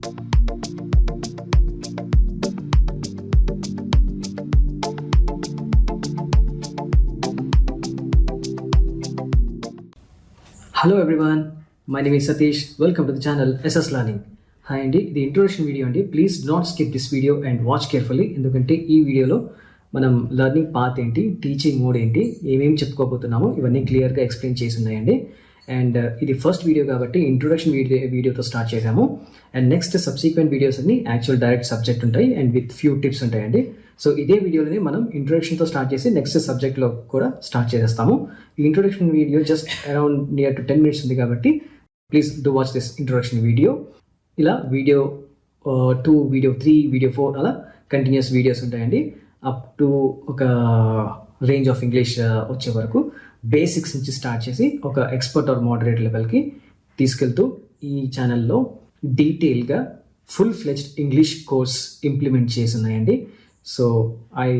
Hello everyone, my name is Satish. Welcome to the channel SS Learning. Hi అండి, ఇది introduction video అండి. Please not skip this video and watch carefully. ఎందుకంటే ఈ వీడియోలో మనం learning path ఏంటి, teaching mode ఏంటి, ఏమేమి చెప్పుకోబోతున్నామో ఇవన్నీ క్లియర్గా ఎక్స్ప్లెయిన్ చేసి ఉన్నాయండి. అండ్ ఇది ఫస్ట్ వీడియో కాబట్టి ఇంట్రొడక్షన్ వీడియోతో స్టార్ట్ చేసాము. అండ్ నెక్స్ట్ సబ్సిక్వెంట్ వీడియోస్ అన్ని యాక్చువల్ డైరెక్ట్ సబ్జెక్ట్ ఉంటాయి అండ్ విత్ ఫ్యూ టిప్స్ ఉంటాయండి. సో ఇదే వీడియోలోనే మనం ఇంట్రొడక్షన్తో స్టార్ట్ చేసి నెక్స్ట్ సబ్జెక్ట్లో కూడా స్టార్ట్ చేసేస్తాము. ఈ introduction video just around near to 10 minutes ఉంది కాబట్టి please do watch this introduction video. ఇలా వీడియో 2, వీడియో 3, వీడియో 4 అలా కంటిన్యూస్ వీడియోస్ ఉంటాయండి. అప్ టు ఒక రేంజ్ ఆఫ్ ఇంగ్లీష్ వచ్చే వరకు బేసిక్స్ నుంచి స్టార్ట్ చేసి ఒక ఎక్స్పర్ట్ ఆర్ మోడరేట్ లెవెల్కి తీసుకెళ్తూ ఈ ఛానల్లో డీటెయిల్గా full fledged English course implement చేసి ఉన్నాయండి. So I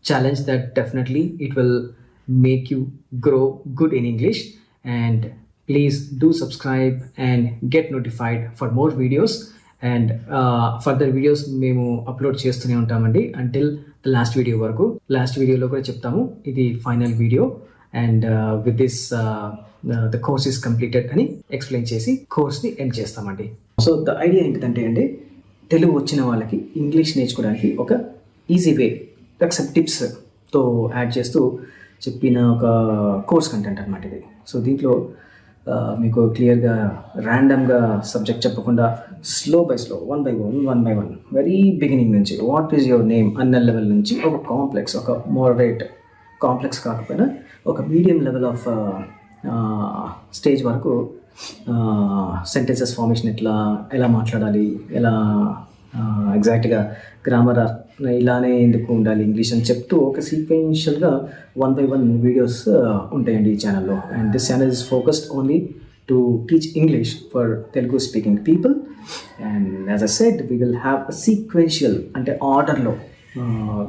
challenge that definitely it will make you grow good in English. And please do subscribe and get notified for more videos and further videos మేము upload చేస్తూనే ఉంటామండి until the last video వరకు. Last వీడియోలో కూడా చెప్తాము ఇది final video and with this the course is completed అని explain చేసి కోర్స్ని ఎండ్ చేస్తామండి. సో ద ఐడియా ఏంటిదంటే అండి, తెలుగు వచ్చిన వాళ్ళకి ఇంగ్లీష్ నేర్చుకోవడానికి ఒక ఈజీ వే సమ్ టిప్స్తో యాడ్ చేస్తూ చెప్పిన ఒక కోర్స్ కంటెంట్ అనమాట ఇది. సో దీంట్లో మీకు క్లియర్గా ర్యాండమ్గా సబ్జెక్ట్ చెప్పకుండా slow by slow, one by one very beginning నుంచి వాట్ ఈజ్ యువర్ నేమ్ అన్న లెవెల్ నుంచి ఒక కాంప్లెక్స్, ఒక మోడరేట్ కాంప్లెక్స్ కాకపోయినా ఒక మీడియం లెవెల్ ఆఫ్ స్టేజ్ వరకు సెంటెన్సెస్ ఫార్మేషన్ ఎలా మాట్లాడాలి, ఎలా ఎగ్జాక్ట్గా గ్రామర్ ఇలానే ఎందుకు ఉండాలి ఇంగ్లీష్ అని చెప్తూ ఒక సీక్వెన్షియల్గా 1 by 1 వీడియోస్ ఉంటాయండి ఈ ఛానల్లో. And this channel is focused only to teach English for Telugu speaking people. And as I said we will have a sequential అంటే ఆర్డర్లో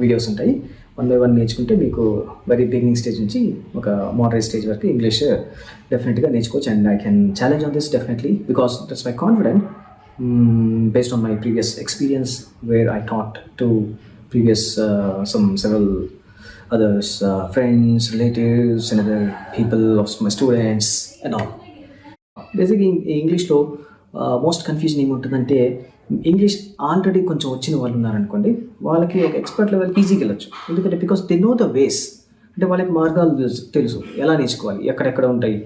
వీడియోస్ ఉంటాయి. 1 by 1 నేర్చుకుంటే మీకు వెరీ బిగినింగ్ స్టేజ్ నుంచి ఒక మోడరేట్ స్టేజ్ వరకు ఇంగ్లీష్ డెఫినెట్గా నేర్చుకోవచ్చు. And I can challenge on this definitely because that's my confident based on my previous experience where I taught to previous several others, friends, relatives and other people of my students and all. Basically ఇంగ్లీష్లో most confusion ఏముంటుందంటే, English already కొంచెం వచ్చిన వాళ్ళు ఉన్నారనుకోండి, వాళ్ళకి ఒక expert లెవెల్కి ఈజీగా వెళ్ళచ్చు. ఎందుకంటే because they know the ways, అంటే వాళ్ళకి మార్గాలు తెలుసు, ఎలా నేర్చుకోవాలి, ఎక్కడెక్కడ ఉంటాయి,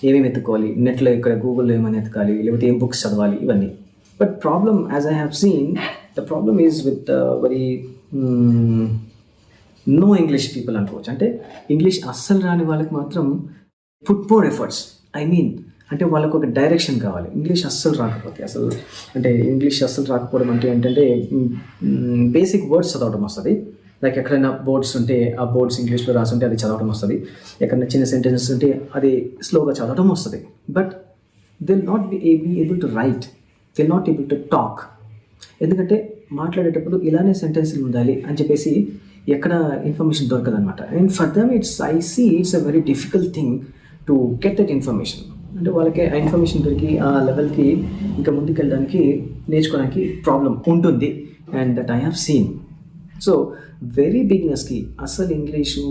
ఏమేమి ఎత్తుకోవాలి, నెట్లో ఇక్కడ గూగుల్లో ఏమైనా ఎత్తుకోవాలి, లేకపోతే ఏం బుక్స్ చదవాలి, ఇవన్నీ. But problem, as I have seen, the problem is with very no English people అనుకోవచ్చు. అంటే ఇంగ్లీష్ అస్సలు రాని వాళ్ళకి మాత్రం put more efforts. I mean అంటే వాళ్ళకు ఒక డైరెక్షన్ కావాలి. ఇంగ్లీష్ అస్సలు రాకపోతే, అంటే ఇంగ్లీష్ అస్సలు రాకపోవడం అంటే ఏంటంటే బేసిక్ వర్డ్స్ చదవడం వస్తుంది. లైక్ ఎక్కడైనా బోర్డ్స్ ఉంటే ఆ బోర్డ్స్ ఇంగ్లీష్లో రాసి ఉంటే అది చదవడం వస్తుంది. ఎక్కడైనా చిన్న సెంటెన్సెస్ ఉంటే అది స్లోగా చదవడం వస్తుంది. But they will not be able to write, they not able to talk. ఎందుకంటే మాట్లాడేటప్పుడు ఇలానే సెంటెన్స్లు ఉండాలి అని చెప్పేసి ఎక్కడ ఇన్ఫర్మేషన్ దొరకదనమాట. And for them I see it's a very difficult thing to get that information. అంటే వాళ్ళకి ఆ ఇన్ఫర్మేషన్ దొరికి ఆ లెవెల్కి ఇంకా ముందుకెళ్ళడానికి నేర్చుకోవడానికి ప్రాబ్లం ఉంటుంది. And that I have seen. So very బిగినర్స్కి అసలు ఇంగ్లీషు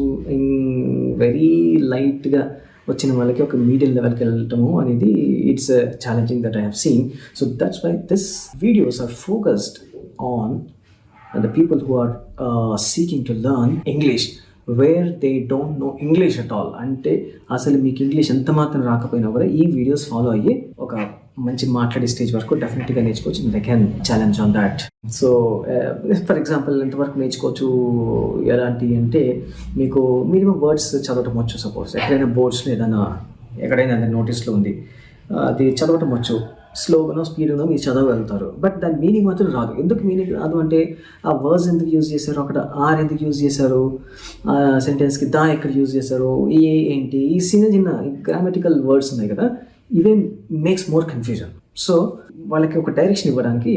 వెరీ లైట్గా వచ్చిన వాళ్ళకి ఒక మీడియం లెవెల్కి వెళ్ళటము అనేది it's challenging that I have seen. So that's why this videos are focused on the people who are seeking to learn English where they don't know English at all. అంటే అసలు మీకు ఇంగ్లీష్ ఎంత మాత్రం రాకపోయినా కూడా ఈ వీడియోస్ ఫాలో అయ్యి ఒక మంచి మాట్లాడే స్టేజ్ వరకు డెఫినెట్గా నేర్చుకోవచ్చు. They can challenge on that. So for example ఎంతవరకు నేర్చుకోవచ్చు ఎలాంటి అంటే, మీకు మినిమం వర్డ్స్ చదవటం వచ్చు. సపోజ్ ఎక్కడైనా బోర్డ్స్లో ఎక్కడైనా నోటీస్లో ఉంది, అది చదవటం వచ్చు. స్లోగానో స్పీడ్గానో మీరు చదవగలుగుతారు. బట్ దాని మీనింగ్ మాత్రం రాదు. ఎందుకు మీనింగ్ రాదు అంటే, ఆ వర్డ్స్ ఎందుకు యూజ్ చేశారు, అక్కడ ఆర్ ఎందుకు యూజ్ చేశారు, సెంటెన్స్కి దా ఎక్కడ యూజ్ చేశారు, ఏంటి, ఈ చిన్న గ్రామటికల్ వర్డ్స్ ఉన్నాయి కదా, ఇవే మేక్స్ మోర్ కన్ఫ్యూజన్. సో వాళ్ళకి ఒక డైరెక్షన్ ఇవ్వడానికి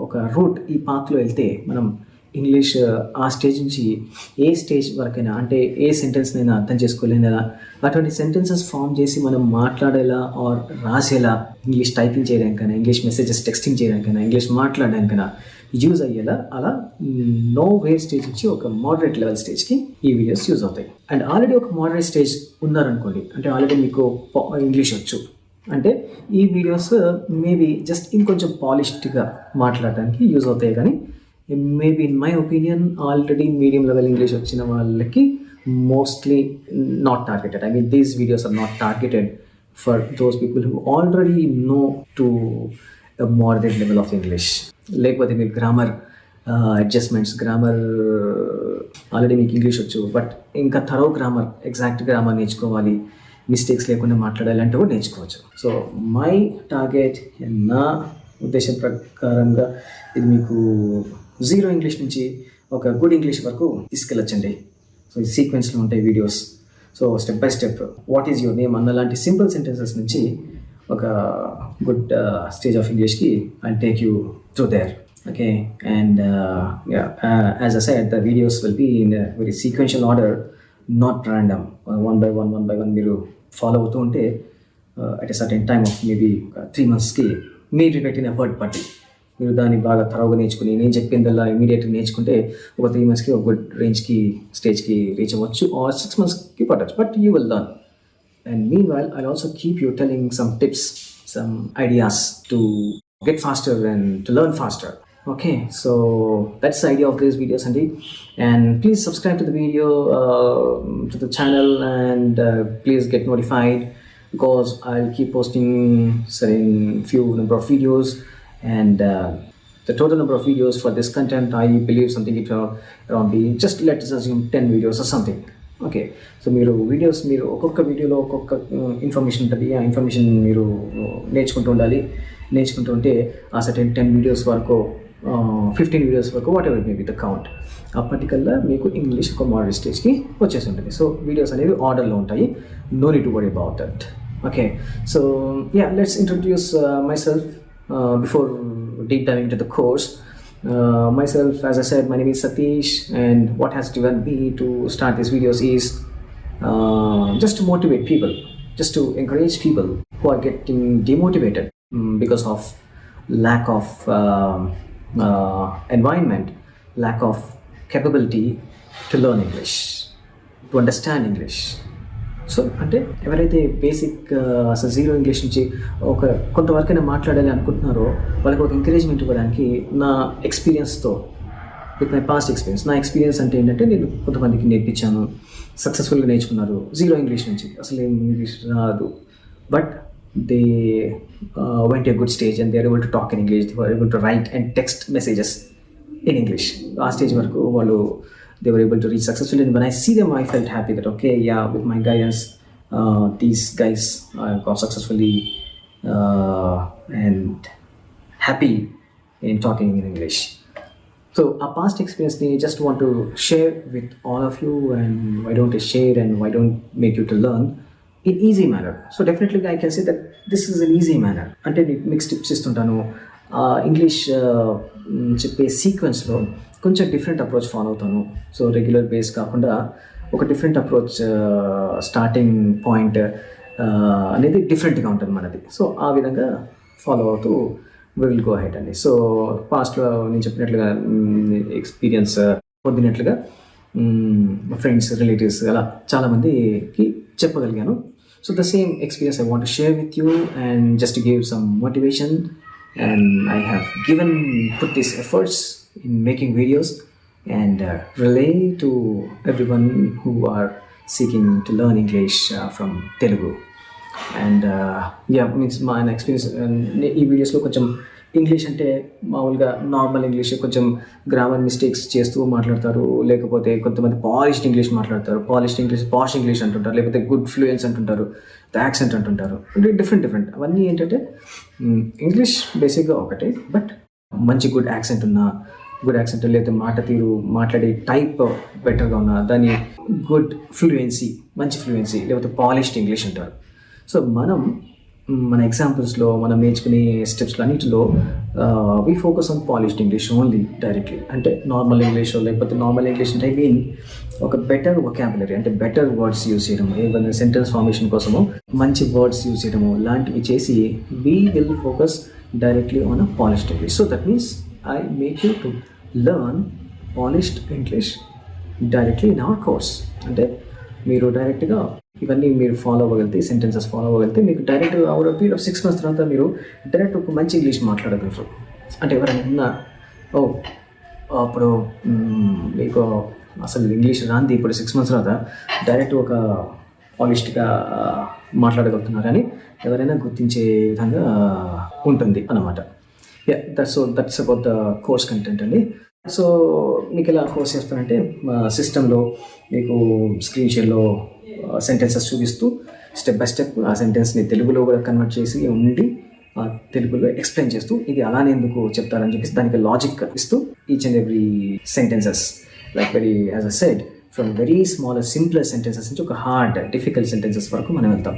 ఒక రూట్, ఈ పాత్లో వెళ్తే మనం ఇంగ్లీష్ ఆ స్టేజ్ నుంచి ఏ స్టేజ్ వరకైనా, అంటే ఏ సెంటెన్స్నైనా అర్థం చేసుకోలేదా, అటువంటి సెంటెన్సెస్ ఫామ్ చేసి మనం మాట్లాడేలా ఆర్ రాసేలా, ఇంగ్లీష్ టైపింగ్ చేయడానికైనా, ఇంగ్లీష్ మెసేజెస్ టెక్స్టింగ్ చేయడానికైనా, ఇంగ్లీష్ మాట్లాడడానికైనా యూజ్ అయ్యేలా అలా నో వేర్ స్టేజ్ నుంచి ఒక మోడరేట్ లెవెల్ స్టేజ్కి ఈ వీడియోస్ యూజ్ అవుతాయి. అండ్ ఆల్రెడీ ఒక మోడరేట్ స్టేజ్ ఉన్నారనుకోండి, అంటే ఆల్రెడీ మీకు ఇంగ్లీష్ వచ్చు అంటే ఈ వీడియోస్ మేబీ జస్ట్ ఇంకొంచెం పాలిష్డ్గా మాట్లాడడానికి యూజ్ అవుతాయి. కానీ maybe in my opinion already medium level English వచ్చిన వాళ్ళకి mostly not targeted. I mean these videos are not targeted for those people who already know to moderate level of English. లేకపోతే మీరు grammar adjustments, grammar already మీకు English వచ్చు but ఇంకా thorough grammar, exact grammar నేర్చుకోవాలి, mistakes లేకుండా మాట్లాడాలి అంటే కూడా నేర్చుకోవచ్చు. సో మై టార్గెట్, నా ఉద్దేశం ప్రకారంగా ఇది మీకు జీరో ఇంగ్లీష్ నుంచి ఒక గుడ్ ఇంగ్లీష్ వరకు తీసుకెళ్ళొచ్చండి. సో ఈ సీక్వెన్స్లో ఉంటాయి videos. So step by step what is your name అన్నలాంటి సింపుల్ సెంటెన్సెస్ నుంచి ఒక గుడ్ స్టేజ్ ఆఫ్ ఇంగ్లీష్కి I take you through there. Okay, and as I said, the videos will be in a very sequential order, not random. One by one మీరు follow అవుతూ ఉంటే at a certain time of maybe 3 monthsకి మీరు పెట్టిన effort బట్టి మీరు దాన్ని బాగా త్వరగా నేర్చుకుని, నేను చెప్పిందల్లా ఇమీడియట్గా నేర్చుకుంటే ఒక 3 monthsకి ఒక గుడ్ రేంజ్కి స్టేజ్కి రీచ్ అవ్వచ్చు, ఆర్ 6 monthsకి పట్టచ్చు. But you will learn. And meanwhile, I'll also keep you telling some tips, some ideas to get faster and to learn faster. Okay, so that's the idea of these videos, Andy. And please subscribe to the video, to the channel, and please get notified because I'll keep posting certain few number of videos, and the total number of videos for this content, I believe something it around be, just let's assume 10 videos or something. Okay, so మీరు videos, మీరు ఒక్కొక్క వీడియోలో ఒక్కొక్క information ఉంటుంది. ఆ information మీరు నేర్చుకుంటూ ఉండాలి. నేర్చుకుంటూ ఉంటే ఆ సర్టెన్ 10 వీడియోస్ వరకు, 15 వీడియోస్ వరకు, whatever may be the count, అప్పటికల్లా మీకు ఇంగ్లీష్ ఒక మోడరేట్ స్టేజ్కి వచ్చేసి ఉంటుంది. సో వీడియోస్ అనేవి ఆర్డర్లో ఉంటాయి. No need to worry about that. Okay, so yeah, let's introduce myself before deep diving into the course. Myself, as I said, my name is Satish, and what has driven me to start these videos is just to motivate people, just to encourage people who are getting demotivated because of lack of environment, lack of capability to learn English, to understand English. So అంటే ఎవరైతే basic అసలు zero English నుంచి ఒక కొంతవరకైనా మాట్లాడాలి అనుకుంటున్నారో వాళ్ళకి ఒక encouragement ఇవ్వడానికి నా ఎక్స్పీరియన్స్తో, విత్ మై పాస్ట్ ఎక్స్పీరియన్స్, నా ఎక్స్పీరియన్స్ అంటే ఏంటంటే నేను కొంతమందికి నేర్పించాను, సక్సెస్ఫుల్గా నేర్చుకున్నారు జీరో ఇంగ్లీష్ నుంచి, అసలు ఏం ఇంగ్లీష్ రాదు, but they went to a good stage and they are able to talk in English, they were able to write and text messages in English. ఆ స్టేజ్ వరకు వాళ్ళు they were able to reach successfully, and when I see them I felt happy that okay, yeah, with my guidance these guys got successfully and happy in talking in English. So a past experience I just want to share with all of you, and why don't I share and why don't make you to learn in easy manner. So definitely I can say that this is an easy manner. అంటే మీకు tips ఇస్తుంటాను. English చెప్పే సీక్వెన్స్లో కొంచెం different approach follow అవుతాను. So regular base కాకుండా ఒక different approach, starting point అనేది డిఫరెంట్గా ఉంటుంది మనది. సో ఆ విధంగా ఫాలో అవుతూ విల్ గో హెడ్ అండి. సో పాస్ట్లో నేను చెప్పినట్లుగా ఎక్స్పీరియన్స్ పొందినట్లుగా ఫ్రెండ్స్, రిలేటివ్స్ అలా చాలామందికి చెప్పగలిగాను. So the same experience I want to share with you, and just to give some motivation, and I have put these efforts in making videos and relay to everyone who are seeking to learn English from Telugu. And yeah, means my experience ఈ వీడియోస్లో కొంచెం English అంటే మామూలుగా normal English, కొంచెం grammar mistakes చేస్తూ మాట్లాడతారు, లేకపోతే కొంతమంది పాలిష్డ్ ఇంగ్లీష్ మాట్లాడతారు, పాలిష్డ్ ఇంగ్లీష్ పాష్ ఇంగ్లీష్ అంటుంటారు, లేకపోతే గుడ్ ఫ్లూయెన్స్ అంటుంటారు, ద యాక్సెంట్ అంటుంటారు, అంటే డిఫరెంట్ అవన్నీ ఏంటంటే ఇంగ్లీష్ బేసిక్గా ఒకటే, బట్ మంచి గుడ్ యాక్సెంట్ ఉన్న, గుడ్ యాక్సెంట్ లేకపోతే మాట తీరు, మాట్లాడే టైప్ బెటర్గా ఉన్న దాన్ని గుడ్ ఫ్లూయెన్సీ, మంచి ఫ్లూయెన్సీ లేకపోతే పాలిష్డ్ ఇంగ్లీష్ అంటారు. సో మనం మన ఎగ్జాంపుల్స్లో మనం నేర్చుకునే స్టెప్స్లో అన్నింటిలో we focus on polished English only directly. అంటే నార్మల్ ఇంగ్లీష్ లేకపోతే నార్మల్ ఇంగ్లీష్ అంటే ఐ మీన్ ఒక బెటర్ వొకాబులరీ, అంటే బెటర్ వర్డ్స్ యూజ్ చేయడము, ఏదైనా సెంటెన్స్ ఫార్మేషన్ కోసము మంచి వర్డ్స్ యూజ్ చేయడము లాంటివి చేసి we will focus directly on a polished English. So that means I make you to learn polished English directly in our course. అంటే మీరు డైరెక్ట్గా ఇవన్నీ మీరు ఫాలో అవ్వగలిగితే, సెంటెన్సెస్ ఫాలో అవ్వగలిగితే మీకు direct over period of 6 months తర్వాత మీరు డైరెక్ట్ ఒక మంచి ఇంగ్లీష్ మాట్లాడగలరు. అంటే ఎవరైనా అప్పుడు మీకు అసలు ఇంగ్లీష్ రాంది ఇప్పుడు 6 months తర్వాత డైరెక్ట్ ఒక పాలిష్డ్గా మాట్లాడగలుగుతున్నారని ఎవరైనా గుర్తించే విధంగా ఉంటుంది అన్నమాట. That's about the course content అండి. సో మీకు ఎలా కోర్స్ చేస్తానంటే సిస్టంలో మీకు స్క్రీన్ షేర్లో సెంటెన్సెస్ చూపిస్తూ స్టెప్ బై స్టెప్ ఆ సెంటెన్స్ని తెలుగులో కూడా కన్వర్ట్ చేసి ఉండి తెలుగులో ఎక్స్ప్లెయిన్ చేస్తూ ఇది అలానే ఎందుకు చెప్తారని చెప్పేసి దానికి లాజిక్ ఇస్తూ each and every sentences like very as I said from very small simpler sentences నుంచి ఒక హార్డ్ డిఫికల్ట్ సెంటెన్సెస్ వరకు మనం వెళ్తాం.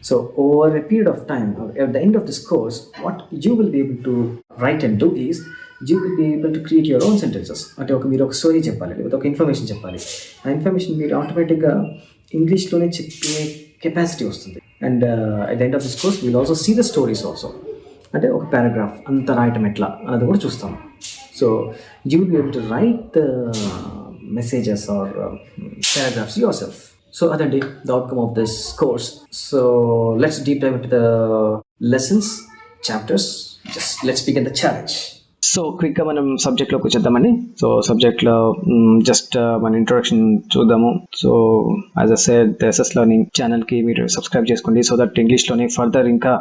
So over a period of time, at the end of this course, what you will be able to write and do is you will be able to create your own sentences. అంటే మీరు ఒక story చెప్పాలి, లేకపోతే ఒక information చెప్పాలి. ఆ information మీరు ఆటోమేటిక్గా ఇంగ్లీష్లోనే చెప్పే కెపాసిటీ వస్తుంది. And at the end of this course will also see the stories also. అంటే ఒక పారాగ్రాఫ్ అంత రాయటం ఎట్లా అన్నది కూడా చూస్తాం. So you will be able to write the messages or paragraphs yourself. So అదండి the outcome of this course. So let's deep dive into the lessons, chapters. Just let's begin the challenge. So క్విక్గా మనం సబ్జెక్ట్లోకి వచ్చేద్దామండి. So సబ్జెక్ట్లో just మన introduction చూద్దాము. So as I said the SS learning ఛానల్కి మీరు సబ్స్క్రైబ్ చేసుకోండి. సో దట్ ఇంగ్లీష్లోనే ఫర్దర్ ఇంకా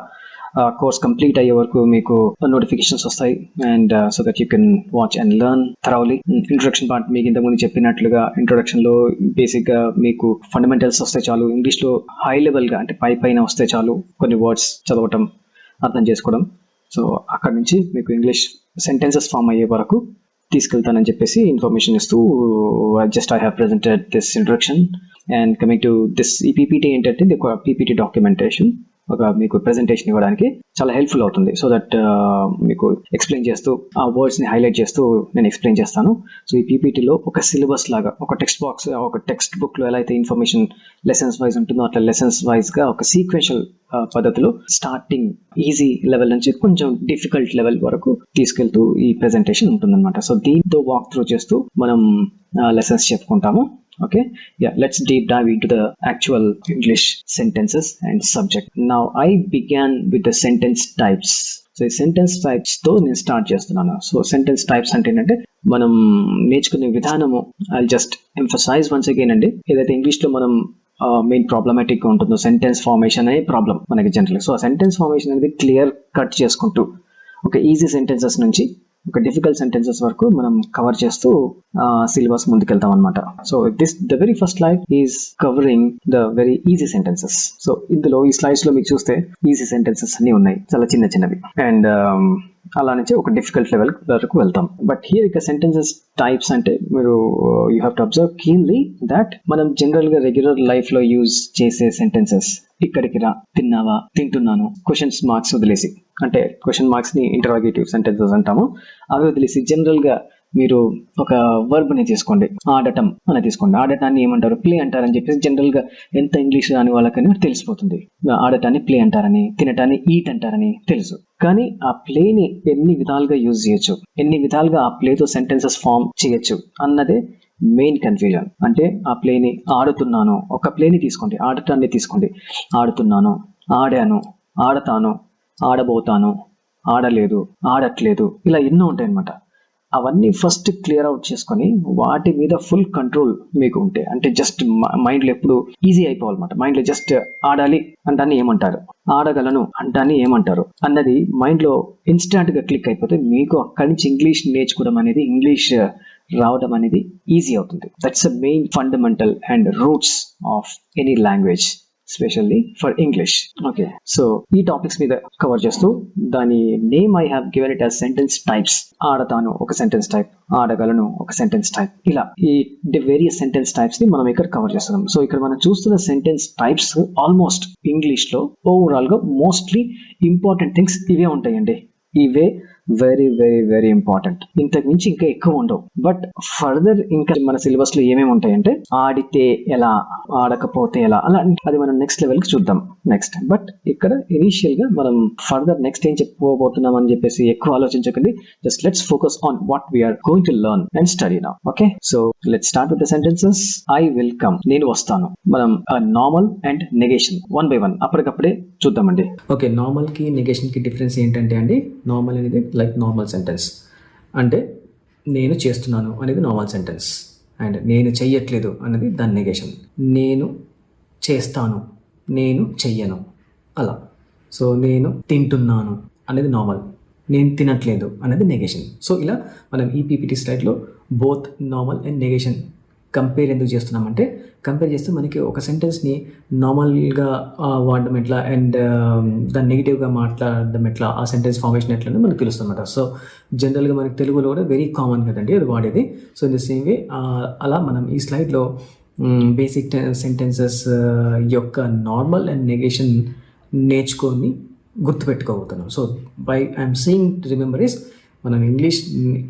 కోర్స్ కంప్లీట్ అయ్యే వరకు మీకు నోటిఫికేషన్స్ వస్తాయి. And so that you can watch and learn thoroughly. Introduction part మీకు ఇంతకుముందు చెప్పినట్లుగా ఇంట్రొడక్షన్లో బేసిక్గా మీకు ఫండమెంటల్స్ వస్తే చాలు. ఇంగ్లీష్లో హై లెవెల్గా అంటే పైన వస్తే చాలు కొన్ని వర్డ్స్ చదవటం, అర్థం చేసుకోవడం. సో అక్కడ నుంచి మీకు ఇంగ్లీష్ సెంటెన్సెస్ ఫామ్ అయ్యే వరకు తీసుకెళ్తానని చెప్పేసి ఇన్ఫర్మేషన్ ఇస్తూ just I have presented this introduction. And coming to this ఈ పీపీటీ ఏంటంటే ఇది ఒక పీపీటీ డాక్యుమెంటేషన్, ఒక మీకు ప్రెజెంటేషన్ ఇవ్వడానికి చాలా హెల్ప్ఫుల్ అవుతుంది. సో దట్ మీకు ఎక్స్ప్లెయిన్ చేస్తూ ఆ వర్డ్స్ని హైలైట్ చేస్తూ నేను ఎక్స్ప్లెయిన్ చేస్తాను. సో ఈ పీపీటీలో ఒక సిలబస్ లాగా ఒక టెక్స్ట్ బాక్స్, ఒక టెక్స్ట్ బుక్లో ఎలా అయితే ఇన్ఫర్మేషన్ లెసన్స్ వైజ్ ఉంటుందో అట్లా లెసన్స్ వైజ్గా ఒక సీక్వెన్షియల్ పద్ధతిలో స్టార్టింగ్ ఈజీ లెవెల్ నుంచి కొంచెం డిఫికల్ట్ లెవెల్ వరకు తీసుకెళ్తూ ఈ ప్రెజెంటేషన్ ఉంటుందన్నమాట. సో దీంతో వాక్ త్రూ చేస్తూ మనం లెసన్స్ చెప్పుకుంటాము. Okay, yeah, let's deep dive into the actual English sentences and subject. Now I began with the sentence types. So ఈ సెంటెన్స్ టైప్స్ తో నేను స్టార్ట్ చేస్తున్నాను. సో సెంటెన్స్ టైప్స్ అంటే ఏంటంటే మనం నేర్చుకునే విధానము. I just emphasize once again అండి, ఏదైతే ఇంగ్లీష్లో మనం మెయిన్ ప్రాబ్లమాటిక్గా ఉంటుందో సెంటెన్స్ ఫార్మేషన్ అనే ప్రాబ్లం మనకి జనరల్. సో ఆ సెంటెన్స్ ఫార్మేషన్ అనేది క్లియర్ కట్ చేసుకుంటూ ఒక ఈజీ సెంటెన్సెస్ నుంచి ఒక డిఫికల్ట్ సెంటెన్సెస్ వరకు మనం కవర్ చేస్తూ సిలబస్ ముందుకెళ్తాం అనమాట. So the very first slide is covering the very easy sentences. So ఇందులో ఈ స్లైడ్స్ లో మీకు చూస్తే ఈజీ సెంటెన్సెస్ అన్ని ఉన్నాయి, చాలా చిన్నవి. అండ్ అలా నుంచి ఒక డిఫికల్ట్ లెవెల్ వరకు వెళ్తాం. బట్ హియర్ ఇక సెంటెన్సెస్ టైప్స్ అంటే మీరు you have to observe keenly that మనం జనరల్ గా రెగ్యులర్ లైఫ్ లో యూజ్ చేసే సెంటెన్సెస్, ఇక్కడికి రా, తిన్నావా, తింటున్నాను, క్వశ్చన్స్ మార్క్స్ వదిలేసి, అంటే క్వశ్చన్ మార్క్స్ ని ఇంటరాగేటివ్ సెంటెన్సెస్ అంటాము, అవి వదిలేసి జనరల్ గా మీరు ఒక వర్బ్ ని తీసుకోండి, ఆడటం అని తీసుకోండి. ఆడటాన్ని ఏమంటారు, ప్లే అంటారని చెప్పేసి జనరల్ గా ఎంత ఇంగ్లీష్ రాని వాళ్ళకని తెలిసిపోతుంది. ఆడటాన్ని ప్లే అంటారని, తినటాన్ని ఈట్ అంటారని తెలుసు. కానీ ఆ ప్లేని ఎన్ని విధాలుగా యూజ్ చేయొచ్చు, ఎన్ని విధాలుగా ఆ ప్లేతో సెంటెన్సెస్ ఫామ్ చేయొచ్చు అన్నదే మెయిన్ కన్ఫ్యూజన్. అంటే ఆ ప్లేని ఆడుతున్నాను, ఒక ప్లేని తీసుకోండి, ఆడటాన్ని తీసుకోండి, ఆడుతున్నాను, ఆడాను, ఆడతాను, ఆడబోతాను, ఆడలేదు, ఆడట్లేదు, ఇలా ఎన్నో ఉంటాయి అన్నమాట. అవన్నీ ఫస్ట్ క్లియర్ అవుట్ చేసుకొని వాటి మీద ఫుల్ కంట్రోల్ మీకు ఉంటే, అంటే జస్ట్ మైండ్లో ఎప్పుడు ఈజీ అయిపోవాలన్నమాట. మైండ్లో జస్ట్ ఆడాలి అంటాన్ని ఏమంటారు, ఆడగలను అంటాన్ని ఏమంటారు అన్నది మైండ్లో ఇన్స్టాంట్గా క్లిక్ అయిపోతే మీకు అక్కడి నుంచి ఇంగ్లీష్ నేర్చుకోవడం అనేది, ఇంగ్లీష్ రావడం అనేది ఈజీ అవుతుంది. That's a main fundamental and roots of any language. Specially for English. Okay, so ఈ టాపిక్స్ మీద కవర్ చేస్తూ దాని name I have given it as sentence types. ఆడతాను ఒక సెంటెన్స్ టైప్, ఆడగలను ఒక సెంటెన్స్ టైప్, ఇలా ఈ వేరియస్ సెంటెన్స్ టైప్స్ ని మనం ఇక్కడ కవర్ చేస్తున్నాం. సో ఇక్కడ మనం చూస్తున్న సెంటెన్స్ టైప్స్ ఆల్మోస్ట్ ఇంగ్లీష్ లో ఓవరాల్ గా మోస్ట్లీ ఇంపార్టెంట్ థింగ్స్ ఇవే ఉంటాయండి. ఇవే వెరీ వెరీ వెరీ ఇంపార్టెంట్. ఇంతకు మించి ఇంకా ఎక్కువ ఉండవు. బట్ ఫర్దర్ ఇంకా మన సిలబస్ లో ఏమేమి ఉంటాయంటే ఆడితే ఎలా, ఆడకపోతే ఎలా, అలా అది మనం నెక్స్ట్ లెవెల్ కి చూద్దాం నెక్స్ట్. బట్ ఇక్కడ ఇనీషియల్ గా మనం ఫర్దర్ నెక్స్ట్ ఏం చెప్పుకోబోతున్నాం అని చెప్పేసి ఎక్కువ ఆలోచించకండి. Just let's focus on what we are going to learn and study now. Okay, so let's start with the sentences. I will come, నేను వస్తాను. మనం normal and negation one by one అప్పటికప్పుడే చూద్దామండి. ఓకే, నార్మల్ కి నెగేషన్ కి డిఫరెన్స్ ఏంటంటే అండి, నార్మల్ అనేది లైక్ నార్మల్ సెంటెన్స్ అంటే నేను చేస్తున్నాను అనేది నార్మల్ సెంటెన్స్, అండ్ నేను చెయ్యట్లేదు అనేది దాని నెగేషన్. నేను చేస్తాను, నేను చెయ్యను అలా. సో నేను తింటున్నాను అనేది నార్మల్, నేను తినట్లేదు అనేది నెగేషన్. సో ఇలా మనం ఈ పీపీటీ స్లైడ్లో both normal and negation compare ఎందుకు చేస్తున్నామంటే, కంపేర్ చేస్తే మనకి ఒక సెంటెన్స్ని నార్మల్గా వాడడం ఎట్లా అండ్ దాన్ని నెగిటివ్గా మాట్లాడడం ఎట్లా, ఆ సెంటెన్స్ ఫార్మేషన్ ఎట్లా అని మనకు తెలుస్తుంది అనమాట. సో జనరల్గా మనకి తెలుగులో కూడా వెరీ కామన్ కదండి అది వాడేది. So in the same way అలా మనం ఈ స్లైడ్లో బేసిక్ సెంటెన్సెస్ యొక్క నార్మల్ అండ్ నెగేషన్ నేర్చుకొని గుర్తుపెట్టుకోబోతున్నాం. So by I'm saying to remember is, మనం ఇంగ్లీష్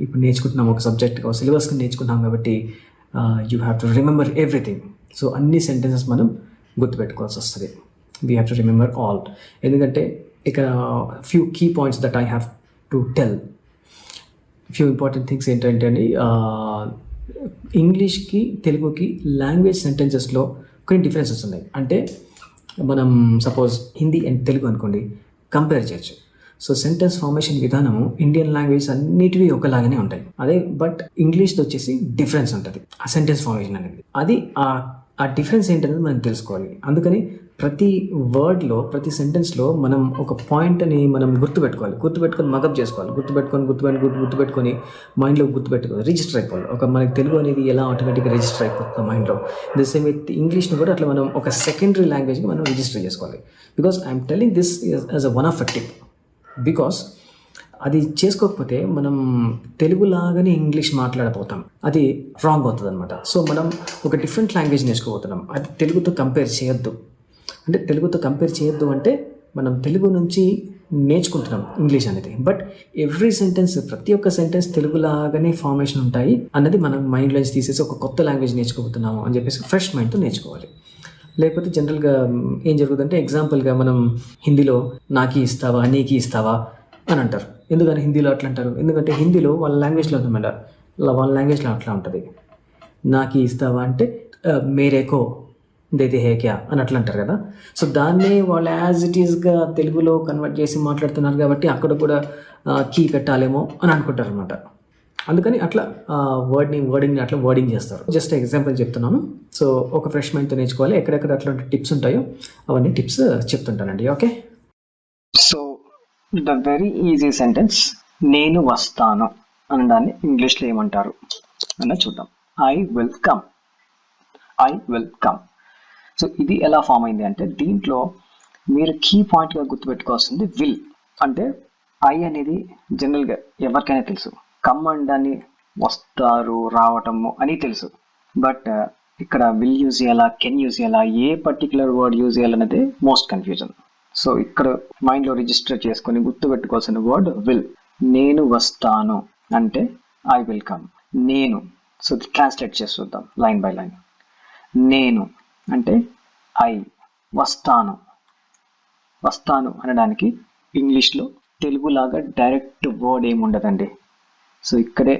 ఇప్పుడు నేర్చుకుంటున్నాం, ఒక సబ్జెక్ట్ ఒక సిలబస్కి నేర్చుకుంటున్నాం కాబట్టి you have to remember everything. So అన్ని సెంటెన్సెస్ మనం గుర్తుపెట్టుకోవాల్సి వస్తుంది. We have to remember all. ఎందుకంటే ఇక్కడ few key points that I have to tell. Few important things ఏంటంటే అండి, ఇంగ్లీష్కి తెలుగుకి లాంగ్వేజ్ సెంటెన్సెస్లో కొన్ని డిఫరెన్సెస్ ఉన్నాయి. అంటే మనం సపోజ్ హిందీ అండ్ తెలుగు అనుకోండి, కంపేర్ చేయొచ్చు. సో సెంటెన్స్ ఫార్మేషన్ విధానము ఇండియన్ లాంగ్వేజ్ అన్నిటివి ఒకలాగానే ఉంటాయి. అదే బట్ ఇంగ్లీష్లో వచ్చేసి డిఫరెన్స్ ఉంటుంది ఆ సెంటెన్స్ ఫార్మేషన్ అనేది. అది ఆ డిఫరెన్స్ ఏంటనేది మనం తెలుసుకోవాలి. అందుకని ప్రతి వర్డ్లో, ప్రతి సెంటెన్స్లో మనం ఒక పాయింట్ని మనం గుర్తుపెట్టుకొని మగప్ చేసుకోవాలి. గుర్తుపెట్టుకొని మైండ్లో గుర్తుపెట్టుకోవాలి, రిజిస్టర్ అయిపోవాలి. ఒక మనకి తెలుగు అనేది ఎలా ఆటోమేటిక్గా రిజిస్టర్ అయిపోతుంది మైండ్లో, ద సేమ్ విత్ ఇంగ్లీష్ని కూడా అట్లా మనం ఒక సెకండరీ లాంగ్వేజ్కి మనం రిజిస్టర్ చేసుకోవాలి. Because I'm telling this as a one of a tip. Because అది చేసుకోకపోతే మనం తెలుగులాగానే ఇంగ్లీష్ మాట్లాడపోతాం, అది రాంగ్ అవుతుంది అనమాట. సో మనం ఒక డిఫరెంట్ లాంగ్వేజ్ నేర్చుకోబోతున్నాం, అది తెలుగుతో కంపేర్ చేయొద్దు. అంటే తెలుగుతో కంపేర్ చేయొద్దు అంటే మనం తెలుగు నుంచి నేర్చుకుంటున్నాం ఇంగ్లీష్ అనేది. బట్ ఎవ్రీ సెంటెన్స్, ప్రతి ఒక్క సెంటెన్స్ తెలుగులాగానే ఫార్మేషన్ ఉంటాయి అన్నది మనం మైండ్లోంచి తీసేసి ఒక కొత్త లాంగ్వేజ్ నేర్చుకోబోతున్నాము అని చెప్పేసి ఫ్రెష్ మైండ్తో నేర్చుకోవాలి. లేకపోతే జనరల్గా ఏం జరుగుతుందంటే, ఎగ్జాంపుల్గా మనం హిందీలో నాకి ఇస్తావా, నీకి ఇస్తావా అని అంటారు. ఎందుకని హిందీలో అట్లా అంటారు? ఎందుకంటే హిందీలో వాళ్ళ లాంగ్వేజ్లో ఉంటుందంట, వాళ్ళ లాంగ్వేజ్లో అట్లా ఉంటుంది. నాకి ఇస్తావా అంటే మేరేకో దేతే హే క్యా అని అట్లా అంటారు కదా. సో దాన్నే వాళ్ళు యాజ్ ఇట్ ఈస్గా తెలుగులో కన్వర్ట్ చేసి మాట్లాడుతున్నారు కాబట్టి అక్కడ కూడా కీ పెట్టాలేమో అని అనుకుంటారు అనమాట. అందుకని అట్లా వర్డింగ్ని అట్లా వర్డింగ్ చేస్తారు. జస్ట్ ఎగ్జాంపుల్ చెప్తున్నాను. సో ఒక ఫ్రెష్ మైండ్తో నేర్చుకోవాలి. ఎక్కడెక్కడ అట్లాంటి టిప్స్ ఉంటాయో అవన్నీ టిప్స్ చెప్తుంటానండి. Okay, so the very easy sentence నేను వస్తాను అనడాన్ని ఇంగ్లీష్లో ఏమంటారు అన్న చూద్దాం. I will come. సో ఇది ఎలా ఫామ్ అయింది అంటే, దీంట్లో మీరు కీ పాయింట్గా గుర్తుపెట్టుకోవాల్సింది విల్. అంటే ఐ అనేది జనరల్గా ఎవరికైనా తెలుసు, కమ్ అనడాన్ని వస్తారు, రావటము అని తెలుసు. బట్ ఇక్కడ విల్ యూజ్ చేయాలా, కెన్ యూజ్ చేయాలా, ఏ పర్టికులర్ వర్డ్ యూజ్ చేయాలనేది మోస్ట్ కన్ఫ్యూజన్. సో ఇక్కడ మైండ్లో రిజిస్టర్ చేసుకొని గుర్తుపెట్టుకోవాల్సిన వర్డ్ విల్. నేను వస్తాను అంటే ఐ విల్ కమ్. నేను, సో ట్రాన్స్లేట్ చేసి చూద్దాం లైన్ బై లైన్. నేను అంటే ఐ, వస్తాను అనడానికి ఇంగ్లీష్లో తెలుగులాగా డైరెక్ట్ వర్డ్ ఏమి ఉండదండి. సో ఇక్కడే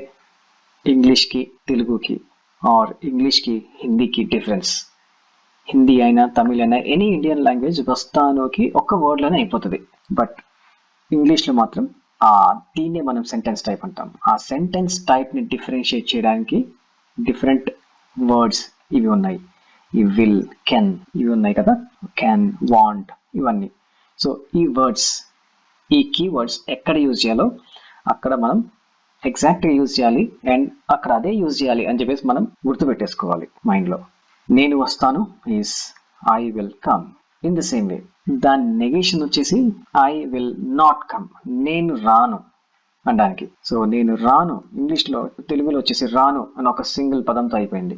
ఇంగ్లీష్కి తెలుగుకి ఆర్ ఇంగ్లీష్కి హిందీకి డిఫరెన్స్. హిందీ అయినా తమిళ్ అయినా ఎనీ ఇండియన్ లాంగ్వేజ్ వస్తానుకి ఒక్క వర్డ్లోనే అయిపోతుంది. బట్ ఇంగ్లీష్లో మాత్రం దీన్నే మనం సెంటెన్స్ టైప్ అంటాం. ఆ సెంటెన్స్ టైప్ని డిఫరెన్షియేట్ చేయడానికి డిఫరెంట్ వర్డ్స్ ఇవి ఉన్నాయి. ఈ విల్, కెన్ ఇవి ఉన్నాయి కదా, క్యాన్, వాంట్ ఇవన్నీ. సో ఈ వర్డ్స్, ఈ కీవర్డ్స్ ఎక్కడ యూజ్ చేయాలో అక్కడ మనం ఎగ్జాక్ట్గా యూజ్ చేయాలి అండ్ అక్కడ అదే యూజ్ చేయాలి అని చెప్పేసి మనం గుర్తుపెట్టేసుకోవాలి మైండ్లో. నేను వస్తాను is I will come. In the same వే దాని నెగేషన్ వచ్చేసి ఐ విల్ నాట్ కమ్, నేను రాను అనడానికి. సో నేను రాను ఇంగ్లీష్లో, తెలుగులో వచ్చేసి రాను అని ఒక సింగిల్ పదంతో అయిపోయింది,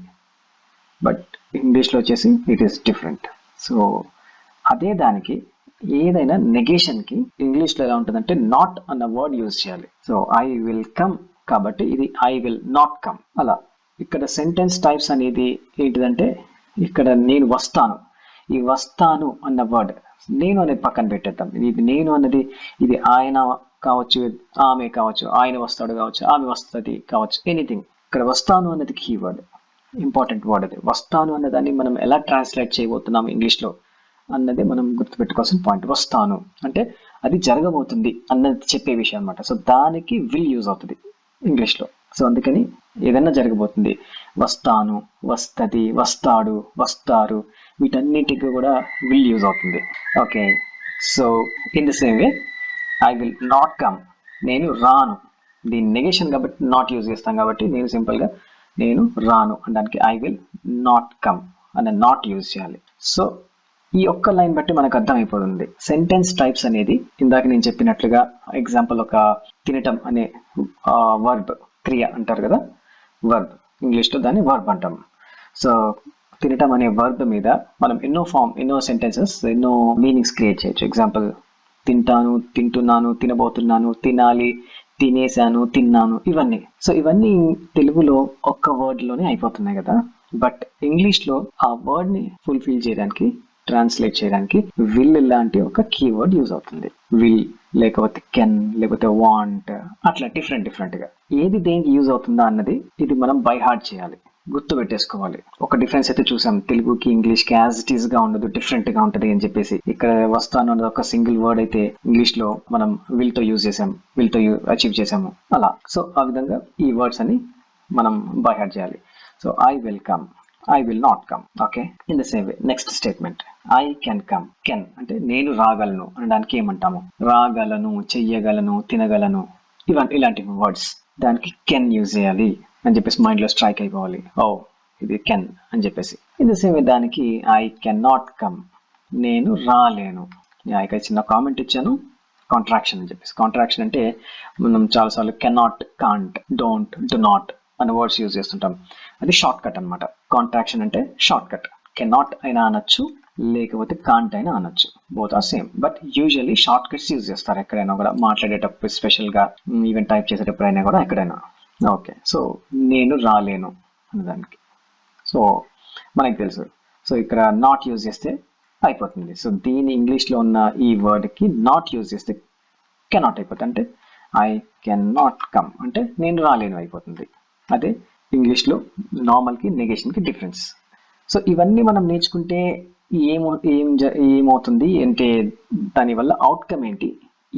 బట్ ఇంగ్లీష్లో వచ్చేసి ఇట్ ఈస్ డిఫరెంట్. సో అదే దానికి ఏదైనా నెగేషన్కి ఇంగ్లీష్లో ఎలా ఉంటుందంటే నాట్ అన్న వర్డ్ యూజ్ చేయాలి. సో ఐ విల్ కమ్ కాబట్టి ఇది ఐ విల్ నాట్ కమ్. అలా ఇక్కడ సెంటెన్స్ టైప్స్ అనేది ఏంటిదంటే, ఇక్కడ నేను వస్తాను, ఈ వస్తాను అన్న వర్డ్ నేను అనేది పక్కన పెట్టేద్దాం. ఇది నేను అన్నది ఇది ఆయన కావచ్చు, ఆమె కావచ్చు, ఆయన వస్తాడు కావచ్చు, ఆమె వస్తుంది కావచ్చు, ఎనీథింగ్. ఇక్కడ వస్తాను అన్నది కీవర్డ్, ఇంపార్టెంట్ వర్డ్. అది వస్తాను అన్నదాన్ని మనం ఎలా ట్రాన్స్లేట్ చేయబోతున్నాం ఇంగ్లీష్లో అన్నది మనం గుర్తుపెట్టుకోవాల్సిన పాయింట్. వస్తాను అంటే అది జరగబోతుంది అన్నది చెప్పే విషయం అనమాట. సో దానికి విల్ యూజ్ అవుతుంది ఇంగ్లీష్లో. సో అందుకని ఏదైనా జరగబోతుంది, వస్తాను, వస్తది, వస్తాడు, వస్తారు, వీటన్నిటికీ కూడా విల్ యూజ్ అవుతుంది. Okay, so in the same way I will not come, నేను రాను. దీని నెగేషన్ కాబట్టి నాట్ యూజ్ చేస్తాం కాబట్టి నేను సింపుల్గా నేను రాను అనడానికి ఐ విల్ నాట్ కమ్ అనే నాట్ యూజ్ చేయాలి. సో ఈ ఒక్క లైన్ బట్టి మనకు అర్థమైపోతుంది సెంటెన్స్ టైప్స్ అనేది. ఇందాక నేను చెప్పినట్లుగా ఎగ్జాంపుల్ ఒక తినటం అనే వర్బ్, క్రియ అంటారు కదా, వర్బ్ ఇంగ్లీష్లో దాన్ని వర్బ్ అంటాం. సో తినటం అనే వర్బ్ మీద మనం ఎన్నో సెంటెన్సెస్, ఎన్నో మీనింగ్స్ క్రియేట్ చేయొచ్చు. ఎగ్జాంపుల్ తింటాను, తింటున్నాను, తినబోతున్నాను, తినాలి, తినేసాను, తిన్నాను, ఇవన్నీ. సో ఇవన్నీ తెలుగులో ఒక్క వర్డ్ లోనే అయిపోతున్నాయి కదా, బట్ ఇంగ్లీష్లో ఆ వర్డ్ ని ఫుల్ఫిల్ చేయడానికి, ట్రాన్స్లేట్ చేయడానికి విల్ లాంటి ఒక కీవర్డ్ యూజ్ అవుతుంది. విల్ లేకపోతే కెన్ లేకపోతే వాంట్, అట్లా డిఫరెంట్ గా ఏది దేనికి యూజ్ అవుతుందా అన్నది ఇది మనం బై హార్ట్ చేయాలి, గుర్తు పెట్టేసుకోవాలి. ఒక డిఫరెన్స్ అయితే చూసాం, తెలుగుకి ఇంగ్లీష్కి యాజ్ ఇట్ ఈస్ గా ఉండదు, డిఫరెంట్ గా ఉంటది అని చెప్పేసి. ఇక్కడ వస్తాను అన్నది ఒక సింగిల్ వర్డ్ అయితే ఇంగ్లీష్ లో మనం విల్ తో యూజ్ చేసాం, విల్ తో అచీవ్ చేసాము అలా. సో ఆ విధంగా ఈ వర్డ్స్ అని మనం బై హార్ట్ చేయాలి. So I will come, I will not come. Okay, in the same way next statement I can come. Can అంటే నేను రాగలను అనడానికి ఏమంటాము, రాగలను, చెయ్యగలను, తినగలను, ఇలాంటి వర్డ్స్ దానికి కెన్ యూజ్ చేయాలి అని చెప్పేసి మైండ్ లో స్ట్రైక్ అయిపోవాలి. ఓ ఇది కెన్ అని చెప్పేసి. ఇన్ ద సేమ్ వే దానికి ఐ కెన్ నాట్ కమ్, నేను రాలేను. ఇక్కడ చిన్న కామెంట్ ఇచ్చాను, కాంట్రాక్షన్ అని చెప్పేసి. కాంట్రాక్షన్ అంటే మనం చాలాసార్లు cannot, can't, don't, do not అనే వర్డ్స్ యూజ్ చేస్తుంటాం. అది షార్ట్ కట్ అనమాట. కాంట్రాక్షన్ అంటే షార్ట్ కట్. కెనాట్ అయినా అనొచ్చు, లేకపోతే కాంట్ అయినా అనొచ్చు, both are same. But usually short cuts use చేస్తారు ఎక్కడైనా కూడా, మాట్లాడేటప్పుడు స్పెషల్ గా, ఈవెన్ టైప్ చేసేటప్పుడు అయినా కూడా ఎక్కడైనా. ఓకే, సో నేను రాలేను అన్నదానికి సో మనకి తెలుసు. సో ఇక్కడ నాట్ యూజ్ చేస్తే అయిపోతుంది. సో దీని ఇంగ్లీష్లో ఉన్న ఈ వర్డ్కి నాట్ యూజ్ చేస్తే కెనాట్ అయిపోతుంది. అంటే ఐ కెన్ నాట్ కమ్ అంటే నేను రాలేను అయిపోతుంది. అదే ఇంగ్లీష్లో నార్మల్కి నెగేషన్కి డిఫరెన్స్. సో ఇవన్నీ మనం నేర్చుకుంటే ఏమవుతుంది అంటే దానివల్ల అవుట్కమ్ ఏంటి,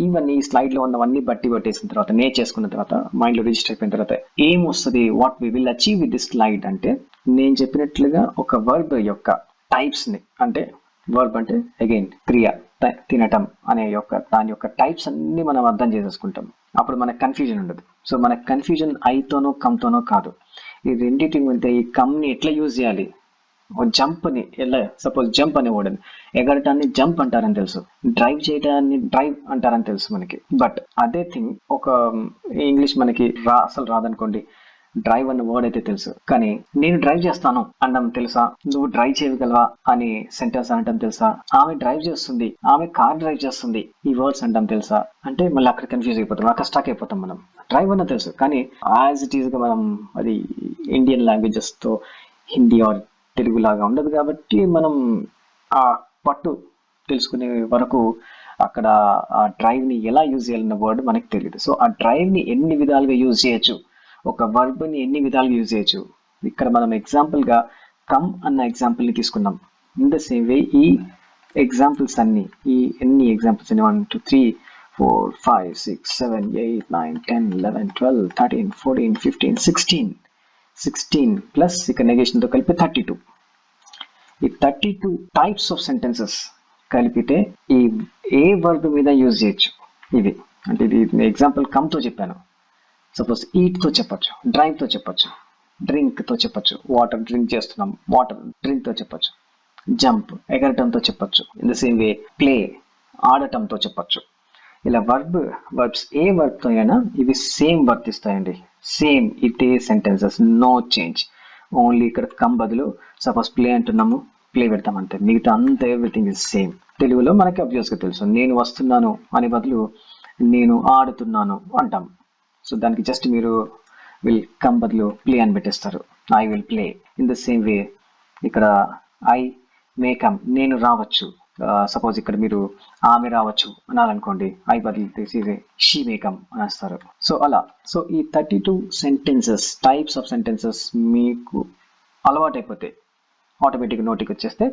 ఇవన్నీ ఈ స్లైడ్ లో ఉన్నవన్నీ బట్టి పట్టేసిన తర్వాత, నేర్చేసుకున్న తర్వాత, మైండ్ లో రిజిస్టర్ అయిపోయిన తర్వాత ఏం వస్తుంది, what we will achieve with this slide అంటే, నేను చెప్పినట్లుగా ఒక వర్బ్ యొక్క టైప్స్ ని, అంటే వర్బ్ అంటే అగైన్ క్రియ, తినటం అనే దాని యొక్క టైప్స్ అన్ని మనం అర్థం చేసేసుకుంటాం. అప్పుడు మనకు కన్ఫ్యూజన్ ఉండదు. సో మనకు కన్ఫ్యూజన్ ఐతోనో కమ్తోనో కాదు, ఈ రెండింటి మధ్య ఈ కమ్ ని ఎట్లా యూజ్ చేయాలి, జంప్ ని ఎలా, సపోజ్ జంప్ అనే వర్డ్, ఎగరటాన్ని జంప్ అంటారని తెలుసు, డ్రైవ్ చేయడాన్ని డ్రైవ్ అంటారని తెలుసు మనకి. బట్ అదే థింగ్ ఒక ఇంగ్లీష్ మనకి అసలు రాదనుకోండి, డ్రైవ్ అన్న వర్డ్ అయితే తెలుసు, కానీ నేను డ్రైవ్ చేస్తాను అనడం తెలుసా, నువ్వు డ్రైవ్ చేయగలవా అని సెంటెన్స్ అనడం తెలుసా, ఆమె డ్రైవ్ చేస్తుంది, ఆమె కార్ డ్రైవ్ చేస్తుంది, ఈ వర్డ్స్ అనడం తెలుసా అంటే మళ్ళీ అక్కడ కన్ఫ్యూజ్ అయిపోతాం, అక్కడ స్టాక్ అయిపోతాం. మనం డ్రైవ్ అన్న తెలుసు, కానీ యాజ్ ఇట్ ఈస్ గా మనం అది ఇండియన్ లాంగ్వేజెస్ తో హిందీ ఆర్ తెలుగు లాగా ఉండదు కాబట్టి మనం ఆ పట్టు తెలుసుకునే వరకు అక్కడ ఆ డ్రైవ్ ని ఎలా యూజ్ చేయాలన్న వర్డ్ మనకి తెలియదు. సో ఆ డ్రైవ్ ని ఎన్ని విధాలుగా యూజ్ చేయొచ్చు, ఒక వర్బ్ ని ఎన్ని విధాలుగా యూజ్ చేయొచ్చు. ఇక్కడ మనం ఎగ్జాంపుల్ గా కమ్ అన్న ఎగ్జాంపుల్ ని తీసుకున్నాం. ఇన్ ద సేమ్ వే ఈ ఎగ్జాంపుల్స్ అన్ని, ఈ ఎన్ని ఎగ్జాంపుల్స్ అన్ని 1 2 3 4 5 6 7 8 9 10 11 12 13 14 15 16 ప్లస్ ఇక నెగేషన్ తో కలిపి 32. ఈ 32 టైప్స్ ఆఫ్ సెంటెన్సెస్ కలిపితే ఈ ఏ వర్బ్ మీద యూజ్ చేయొచ్చు. ఇది అంటే ఇది ఎగ్జాంపుల్ కమ్ తో చెప్పాను. సపోజ్ ఈట్ తో చెప్పొచ్చు, డ్రైవ్ తో చెప్పొచ్చు, డ్రింక్ తో చెప్పొచ్చు, వాటర్ డ్రింక్ చేస్తున్నాం, వాటర్ డ్రింక్ తో చెప్పొచ్చు, జంప్ ఎగరటంతో చెప్పొచ్చు. In the same way play ఆడటంతో చెప్పొచ్చు. ఇలా వర్బ్స్ ఏ వర్బ్తో అయినా ఇవి సేమ్ వర్తిస్తాయండి. సేమ్ ఇదే సెంటెన్సెస్, నో చేంజ్. ఓన్లీ ఇక్కడ కమ్ బదులు సపోజ్ ప్లే అంటున్నాము, ప్లే పెడతాం అంతే. మిగతా అంతా ఎవ్రీథింగ్ ఇస్ సేమ్. తెలుగులో మనకి అబ్వియస్గా తెలుసు, నేను వస్తున్నాను అనే బదులు నేను ఆడుతున్నాను అంటాం. సో దానికి జస్ట్ మీరు విల్ కమ్ బదులు ప్లే అని పెట్టేస్తారు. I will play. In the same way ఇక్కడ ఐ మే కమ్, నేను రావచ్చు. సపోజ్ ఇక్కడ మీరు ఆమె రావచ్చు అనాలనుకోండి, ఐ బదులు తీసి షీ మే కమ్ అనేస్తారు. సో అలా. సో ఈ 32 సెంటెన్సెస్, టైప్స్ ఆఫ్ సెంటెన్సెస్ మీకు అలవాటైపోతే ఆటోమేటిక్గా నోటికి వచ్చేస్తే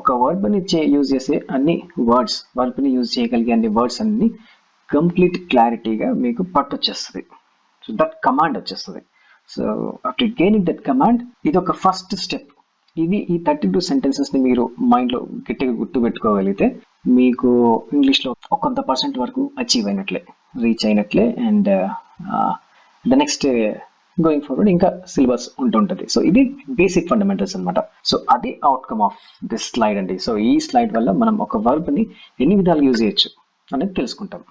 ఒక వర్బ్ని యూజ్ చేసే అన్ని వర్బ్ని యూజ్ చేయగలిగే అన్ని వర్డ్స్ అన్ని కంప్లీట్ క్లారిటీగా మీకు పట్టొచ్చేస్తుంది. సో దట్ కమాండ్ వచ్చేస్తుంది. So after gaining that command, ఇది ఒక ఫస్ట్ స్టెప్. ఈ 32 సెంటెన్సెస్ని మీరు మైండ్లో గట్టిగా గుర్తుపెట్టుకోగలిగితే మీకు ఇంగ్లీష్లో కొంత పర్సెంట్ వరకు అచీవ్ అయినట్లే, రీచ్ అయినట్లే. And the next going forward ఇంకా సిలబస్ ఉంటుంటుంది. సో ఇది బేసిక్ ఫండమెంటల్స్ అనమాట. సో అది అవుట్కమ్ ఆఫ్ దిస్ స్లైడ్ అండి. సో ఈ స్లైడ్ వల్ల మనం ఒక వర్బ్ని ఎన్ని విధాలు యూజ్ చేయొచ్చు అనేది తెలుసుకుంటాం.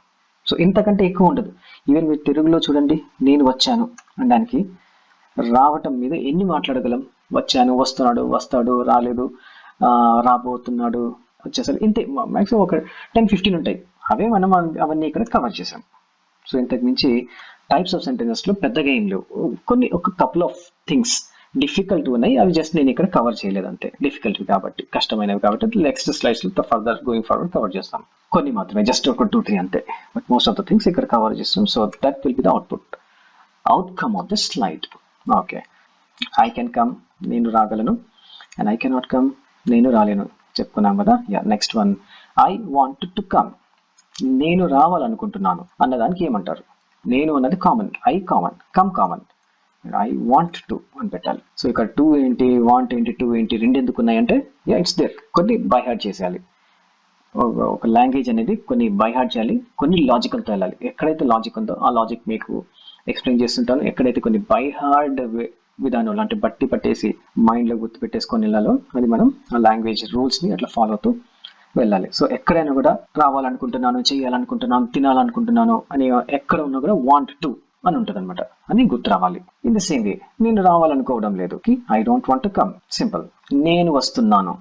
సో ఇంతకంటే ఎక్కువ ఉండదు. ఈవెన్ మీరు తెలుగులో చూడండి, నేను వచ్చాను అనడానికి రావటం మీద ఎన్ని మాట్లాడగలం? వచ్చాను, వస్తున్నాడు, వస్తాడు, రాలేదు, రాబోతున్నాడు, వచ్చేసరి ఇంతే. మ్యాక్సిమం ఒక 10-15 ఉంటాయి. అవన్నీ ఇక్కడ కవర్ చేశాం. సో ఇంతకు మించి టైప్స్ ఆఫ్ సెంటెన్సెస్లో పెద్దగా ఏం లేవు. ఒక కపుల్ ఆఫ్ థింగ్స్ డిఫికల్ట్ ఉన్నాయి, అవి జస్ట్ నేను ఇక్కడ కవర్ చేయలేదు అంతే. డిఫికల్ట్ కాబట్టి, కష్టమైనవి కాబట్టి నెక్స్ట్ స్లైడ్స్లో ఫర్దర్ గోయింగ్ ఫార్వర్డ్ కవర్ చేస్తాం. కొన్ని మాత్రమే, జస్ట్ ఒక 2-3 అంతే. But most of the things ఇక్కడ కవర్ చేస్తాం. So that will be the outcome of the slide. Okay, I can come, నేను రాగలను. అండ్ ఐ కెనాట్ కమ్, నేను రాలేను చెప్పుకున్నాం కదా. Next one, I want to come, నేను రావాలనుకుంటున్నాను అన్నదానికి ఏమంటారు? నేను అన్నది common, I common, come common, I want to అని పెట్టాలి. సో ఇక్కడ టూ ఏంటి, వాంట్ ఏంటి, టూ ఏంటి, రెండు ఎందుకు ఉన్నాయంటే ఇట్స్ దేర్. కొన్ని బై హార్ట్ చేసేయాలి. ఒక లాంగ్వేజ్ అనేది కొన్ని బై హార్ట్ చేయాలి, కొన్ని లాజికల్తో వెళ్ళాలి. ఎక్కడైతే లాజిక్ ఉందో ఆ లాజిక్ మీకు ఎక్స్ప్లెయిన్ చేస్తుంటాను. ఎక్కడైతే కొన్ని బై హార్డ్ విధానం అంటే బట్టి పట్టేసి మైండ్లో గుర్తు పెట్టేసుకొని వెళ్ళాలో అది మనం ఆ లాంగ్వేజ్ రూల్స్ని అట్లా ఫాలో అవుతూ వెళ్ళాలి. సో ఎక్కడైనా కూడా రావాలనుకుంటున్నాను, చేయాలనుకుంటున్నాను, తినాలనుకుంటున్నాను అని ఎక్కడ ఉన్నా కూడా వాంట్ టు అని ఉంటుంది అనమాట. అని గుర్తు రావాలి. ఇన్ ద సేమ్ వే నేను రావాలనుకోవడం లేదు, I don't want to come, simple. నేను వస్తున్నాను,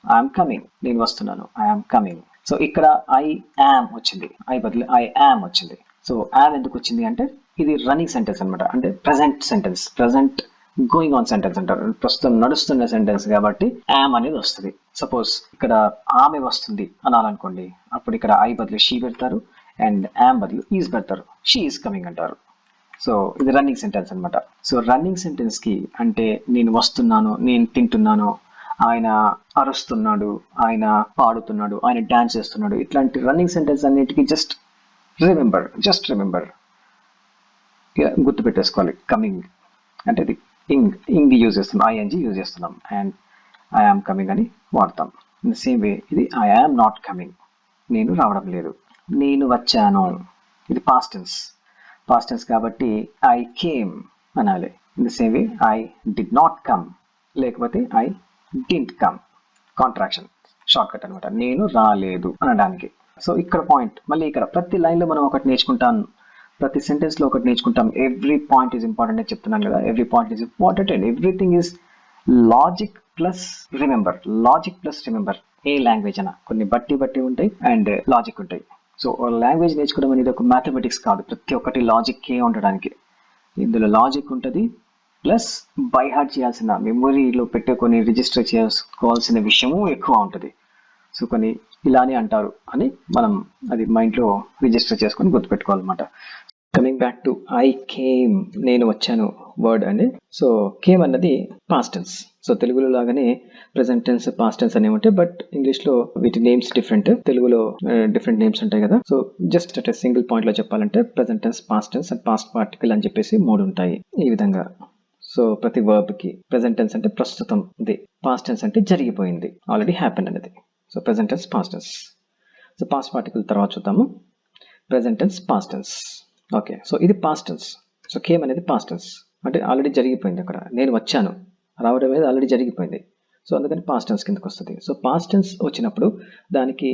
ఐఎమ్ కమింగ్, నేను వస్తున్నాను, ఐఎమ్ కమింగ్. సో ఇక్కడ ఐ యామ్ వచ్చింది, ఐ బదులు ఐ యామ్ వచ్చింది. సో యామ్ ఎందుకు వచ్చింది అంటే ఇది రన్నింగ్ సెంటెన్స్ అనమాట. అంటే present sentence, present going on sentence అంటారు. ప్రస్తుతం నడుస్తున్న సెంటెన్స్ కాబట్టి యామ్ అనేది వస్తుంది. సపోజ్ ఇక్కడ ఆమె వస్తుంది అనాలనుకోండి, అప్పుడు ఇక్కడ ఐ బదులు షీ పెడతారు అండ్ యామ్ బదులు ఈజ్ పెడతారు, షీ ఈజ్ కమింగ్ అంటారు. సో ఇది రన్నింగ్ సెంటెన్స్ అనమాట. సో రన్నింగ్ సెంటెన్స్ కి అంటే నేను వస్తున్నాను, నేను తింటున్నాను, ఆయన అరుస్తున్నాడు, ఆయన పాడుతున్నాడు, ఆయన డాన్స్ చేస్తున్నాడు, ఇట్లాంటి రన్నింగ్ సెంటెన్స్ అన్నిటికీ జస్ట్ రిమెంబర్ గుర్తు పెట్టేసుకోవాలి. కమింగ్ అంటే ఇది ఇంగ్ యూజ్ చేస్తున్నాం, ఐఎన్జి యూజ్ చేస్తున్నాం అండ్ ఐ యామ్ కమింగ్ అని వాడతాం. ఇన్ ద సేమ్ వే ఇది ఐ యామ్ నాట్ కమింగ్, నేను రావడం లేదు. నేను వచ్చాను, ఇది పాస్ట్ టెన్స్ కాబట్టి ఐ కేమ్ అనాలి. In the same way I did not come, లేకపోతే I didn't come, contraction short cut అనమాట, నేను రాలేదు అనడానికి. సో ఇక్కడ పాయింట్ మళ్ళీ ఇక్కడ ప్రతి లైన్లో మనం ఒకటి నేర్చుకుంటాం, ప్రతి సెంటెన్స్లో ఒకటి నేర్చుకుంటాం. ఎవ్రీ పాయింట్ ఈజ్ ఇంపార్టెంట్ అని చెప్తున్నాను కదా. Every point is important and everything is logic plus remember. A language అయినా కొన్ని బట్టి ఉంటాయి అండ్ లాజిక్ ఉంటాయి. సో లాంగ్వేజ్ నేర్చుకోవడం అనేది ఒక మ్యాథమెటిక్స్ కాదు, ప్రతి ఒక్కటి లాజిక్కే ఉండడానికి. ఇందులో లాజిక్ ఉంటుంది ప్లస్ బై హార్ట్ చేయాల్సిన, మెమొరీలో పెట్టుకొని రిజిస్టర్ చేసుకోవాల్సిన విషయము ఎక్కువ ఉంటుంది. సో కొన్ని ఇలానే అంటారు అని మనం అది మైండ్లో రిజిస్టర్ చేసుకొని గుర్తుపెట్టుకోవాలన్నమాట. Coming back to I came, నేను వచ్చాను వర్డ్ అండి. సో కేమ్ అన్నది పాస్ట్ టెన్స్. సో తెలుగులో లాగానే ప్రెసెంట్ టెన్స్, పాస్ట్ టెన్స్ అనేవి ఉంటాయి, బట్ ఇంగ్లీష్లో వీటి నేమ్స్ డిఫరెంట్. తెలుగులో డిఫరెంట్ నేమ్స్ ఉంటాయి కదా. సో జస్ట్ అట్ సింగిల్ పాయింట్లో చెప్పాలంటే present tense, past tense and past particle అని చెప్పేసి 3 ఉంటాయి ఈ విధంగా. సో ప్రతి వర్బ్కి ప్రెసెంట్ టెన్స్ అంటే ప్రస్తుతం ఉంది, పాస్ట్ టెన్స్ అంటే జరిగిపోయింది, ఆల్రెడీ హ్యాపెన్ అనేది. So present tense, past tense. So past particle తర్వాత చూద్దాము. Present tense, past tense. Okay, so ఇది పాస్ట్ టెన్స్. సో కేమ్ అనేది పాస్ట్ టెన్స్ అంటే ఆల్రెడీ జరిగిపోయింది. అక్కడ నేను వచ్చాను, రావడం అనేది ఆల్రెడీ జరిగిపోయింది. సో అందుకని పాస్ట్ టెన్స్ కిందకి వస్తుంది. సో పాస్ట్ టెన్స్ వచ్చినప్పుడు దానికి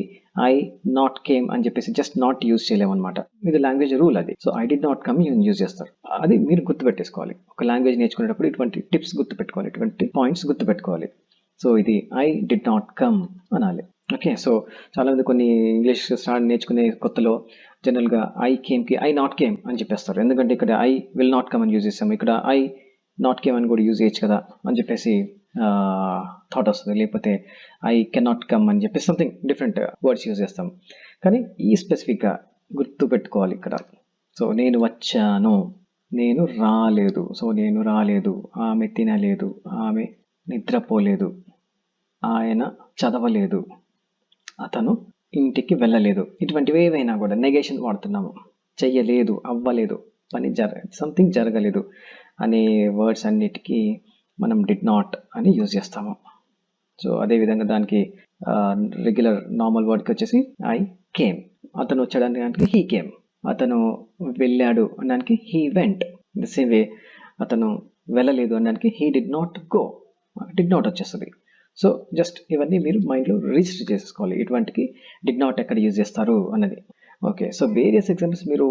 ఐ నాట్ కేమ్ అని చెప్పేసి జస్ట్ నాట్ యూజ్ చేయలేమన్నమాట. ఇది లాంగ్వేజ్ రూల్ అది. So I did not come use చేస్తారు. అది మీరు గుర్తుపెట్టేసుకోవాలి. ఒక లాంగ్వేజ్ నేర్చుకునేటప్పుడు ఇటువంటి టిప్స్ గుర్తుపెట్టుకోవాలి, ఇటువంటి పాయింట్స్ గుర్తుపెట్టుకోవాలి. సో ఇది ఐ డిడ్ నాట్ కమ్ అనాలి. ఓకే, సో చాలా మంది కొన్ని ఇంగ్లీష్ నేర్చుకునే కొత్తలో జనరల్గా ఐ కేమ్కి ఐ నాట్ కేమ్ అని చెప్పేస్తారు. ఎందుకంటే ఇక్కడ ఐ విల్ నాట్ కమ్ అని యూజ్ చేస్తాము, ఇక్కడ ఐ నాట్ కేమ్ అని కూడా యూజ్ చేయొచ్చు కదా అని చెప్పేసి థాట్ వస్తుంది. లేకపోతే ఐ కెనాట్ కమ్ అని చెప్పేసి సంథింగ్ డిఫరెంట్ వర్డ్స్ యూజ్ చేస్తాం. కానీ ఈ స్పెసిఫిక్గా గుర్తు పెట్టుకోవాలి ఇక్కడ. సో నేను వచ్చాను, నేను రాలేదు. సో నేను రాలేదు, ఆమె తినలేదు, ఆమె నిద్రపోలేదు, ఆయన చదవలేదు, అతను ఇంటికి వెళ్ళలేదు. ఇటువంటివి ఏవైనా కూడా నెగేషన్ వాడుతున్నాము. చెయ్యలేదు, అవ్వలేదు, పని సంథింగ్ జరగలేదు అనే వర్డ్స్ అన్నిటికీ మనం డిడ్ నాట్ అని యూజ్ చేస్తాము. సో అదేవిధంగా దానికి రెగ్యులర్ నార్మల్ వర్డ్కి వచ్చేసి ఐ కేమ్. అతను వచ్చాడనడానికి హీ కేమ్. అతను వెళ్ళాడు అనడానికి హీ వెంట్. ద సేమ్ వే అతను వెళ్ళలేదు అనడానికి he did not go. Did not వచ్చేస్తుంది. సో జస్ట్ ఇవన్నీ మీరు మైండ్లో రిజిస్టర్ చేసేసుకోవాలి. ఇటువంటికి డిడ్ నాట్ ఎక్కడ యూజ్ చేస్తారు అన్నది. ఓకే, సో వేరియస్ ఎగ్జాంపుల్స్ మీరు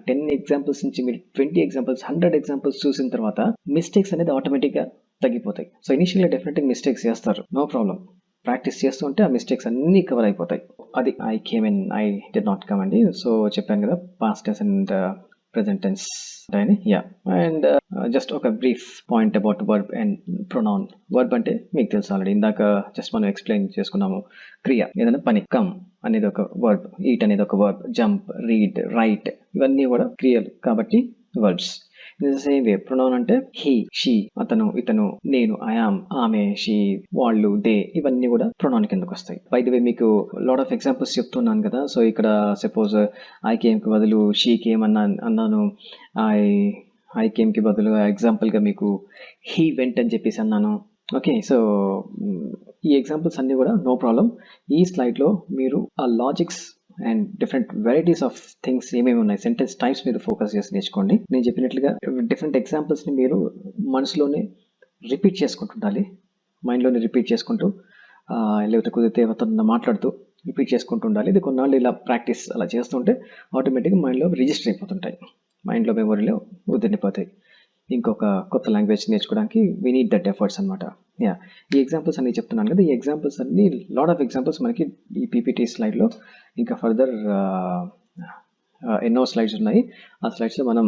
10 ఎగ్జాంపుల్స్ నుంచి మీరు 20 ఎగ్జాంపుల్స్ 100 ఎగ్జాంపుల్స్ చూసిన తర్వాత మిస్టేక్స్ అనేది ఆటోమేటిక్గా తగ్గిపోతాయి. సో ఇనిషియల్గా డెఫినెట్గా మిస్టేక్స్ చేస్తారు, నో ప్రాబ్లం. ప్రాక్టీస్ చేస్తుంటే ఆ మిస్టేక్స్ అన్నీ కవర్ అయిపోతాయి. అది I came in, I did not come అండి. సో చెప్పాను కదా past tense and present tense అని. అండ్ జస్ట్ ఒక brief point about verb and pronoun. Verb అంటే మీకు తెలుసు ఆల్రెడీ, ఇందాక జస్ట్ మనం ఎక్స్ప్లెయిన్ చేసుకున్నాము. క్రియ, ఏదైనా పని. కమ్ అనేది ఒక వర్బ్, ఈట్ అనేది ఒక వర్బ్, జంప్, రీడ్, రైట్ ఇవన్నీ కూడా క్రియలు కాబట్టి verbs. In the same way pronoun అంటే హీ, షీ, అతను, ఇతను, నేను, ఐ యామ్, ఆమె, షీ, వాళ్ళు, దే ఇవన్నీ కూడా ప్రొనౌన్ కిందకు వస్తాయి. బై ది వే మీకు లాట్ ఆఫ్ ఎగ్జాంపుల్స్ చెప్తున్నాను కదా. సో ఇక్కడ సపోజ్ ఐ కేమ్కి బదులు షీ కేమ్ అన్నాను. ఐ కేమ్కి బదులు ఎగ్జాంపుల్గా మీకు హీ వెంట్ అని చెప్పేసి అన్నాను. ఓకే, సో ఈ ఎగ్జాంపుల్స్ అన్నీ కూడా నో ప్రాబ్లం. ఈ స్లైడ్లో మీరు ఆ logics and different varieties of things ఏమేమి ఉన్నాయి, సెంటెన్స్ టైప్స్ మీద ఫోకస్ చేసి నేర్చుకోండి. నేను చెప్పినట్లుగా డిఫరెంట్ ఎగ్జాంపుల్స్ని మీరు మనసులోనే రిపీట్ చేసుకుంటుండాలి, మైండ్లోనే రిపీట్ చేసుకుంటూ, లేకపోతే కుదిరితే ఎవరితో మాట్లాడుతూ రిపీట్ చేసుకుంటూ ఉండాలి. ఇది కొన్నాళ్ళు ఇలా ప్రాక్టీస్ అలా చేస్తుంటే ఆటోమేటిక్గా మైండ్లో రిజిస్టర్ అయిపోతుంటాయి, మైండ్లో మెమొరీలో ఉదిరిపోతాయి. ఇంకొక కొత్త లాంగ్వేజ్ నేర్చుకోవడానికి వీ నీడ్ దట్ ఎఫర్ట్స్ అనమాట. ఈ ఎగ్జాంపుల్స్ అన్ని చెప్తున్నాను కదా, ఈ ఎగ్జాంపుల్స్ అన్ని లాట్ ఆఫ్ ఎగ్జాంపుల్స్ మనకి ఈ పీపీటీ స్లైడ్లో ఇంకా ఫర్దర్ ఎన్నో స్లైడ్స్ ఉన్నాయి. ఆ స్లైడ్స్లో మనం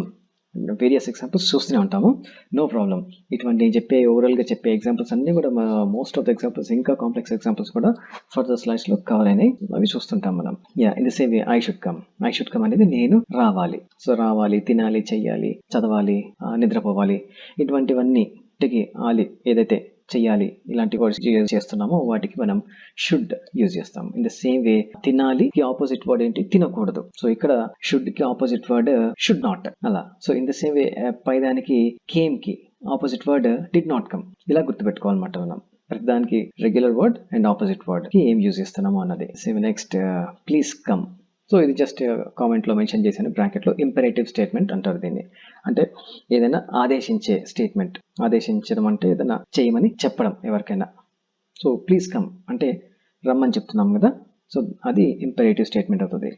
వేరియస్ ఎగ్జాంపుల్స్ చూస్తూనే ఉంటాము, నో ప్రాబ్లం. ఇటువంటి నేను చెప్పే ఓవరాల్గా చెప్పే ఎగ్జాంపుల్స్ అన్నీ కూడా మోస్ట్ ఆఫ్ ద ఎగ్జాంపుల్స్, ఇంకా కాంప్లెక్స్ ఎగ్జాంపుల్స్ కూడా ఫర్దర్ స్లైడ్స్లో కవర్ అయినాయి, అవి చూస్తుంటాం మనం. In the same way I should come. I should come అనేది నేను రావాలి. సో రావాలి, తినాలి, చెయ్యాలి, చదవాలి, నిద్రపోవాలి, ఇటువంటివన్నీ ఆలి ఏదైతే చెయ్యాలి ఇలాంటి వర్డ్స్ చేస్తున్నామో వాటికి మనం షుడ్ యూజ్ చేస్తాం. ఇన్ ద సేమ్ వే తినాలి కి ఆపోజిట్ వర్డ్ ఏంటి, తినకూడదు. సో ఇక్కడ షుడ్ కి ఆపోజిట్ వర్డ్ షుడ్ నాట్, అలా. So in the same way పైదానికి కేమ్ కి opposite word did not come. ఇలా గుర్తుపెట్టుకోవాలన్నమాట మనం. ప్రతిదానికి regular word and opposite word కి ఏం యూజ్ చేస్తున్నామో అన్నది. Same next please come. So ఇది జస్ట్ కామెంట్లో మెన్షన్ చేశాను, బ్రాకెట్లో ఇంపెరేటివ్ స్టేట్మెంట్ అంటారు దీన్ని. అంటే ఏదైనా ఆదేశించే స్టేట్మెంట్. ఆదేశించడం అంటే ఏదైనా చేయమని చెప్పడం ఎవరికైనా. సో ప్లీజ్ కమ్ అంటే రమ్మని చెప్తున్నాం కదా, సో అది ఇంపెరేటివ్ స్టేట్మెంట్ అవుతుంది.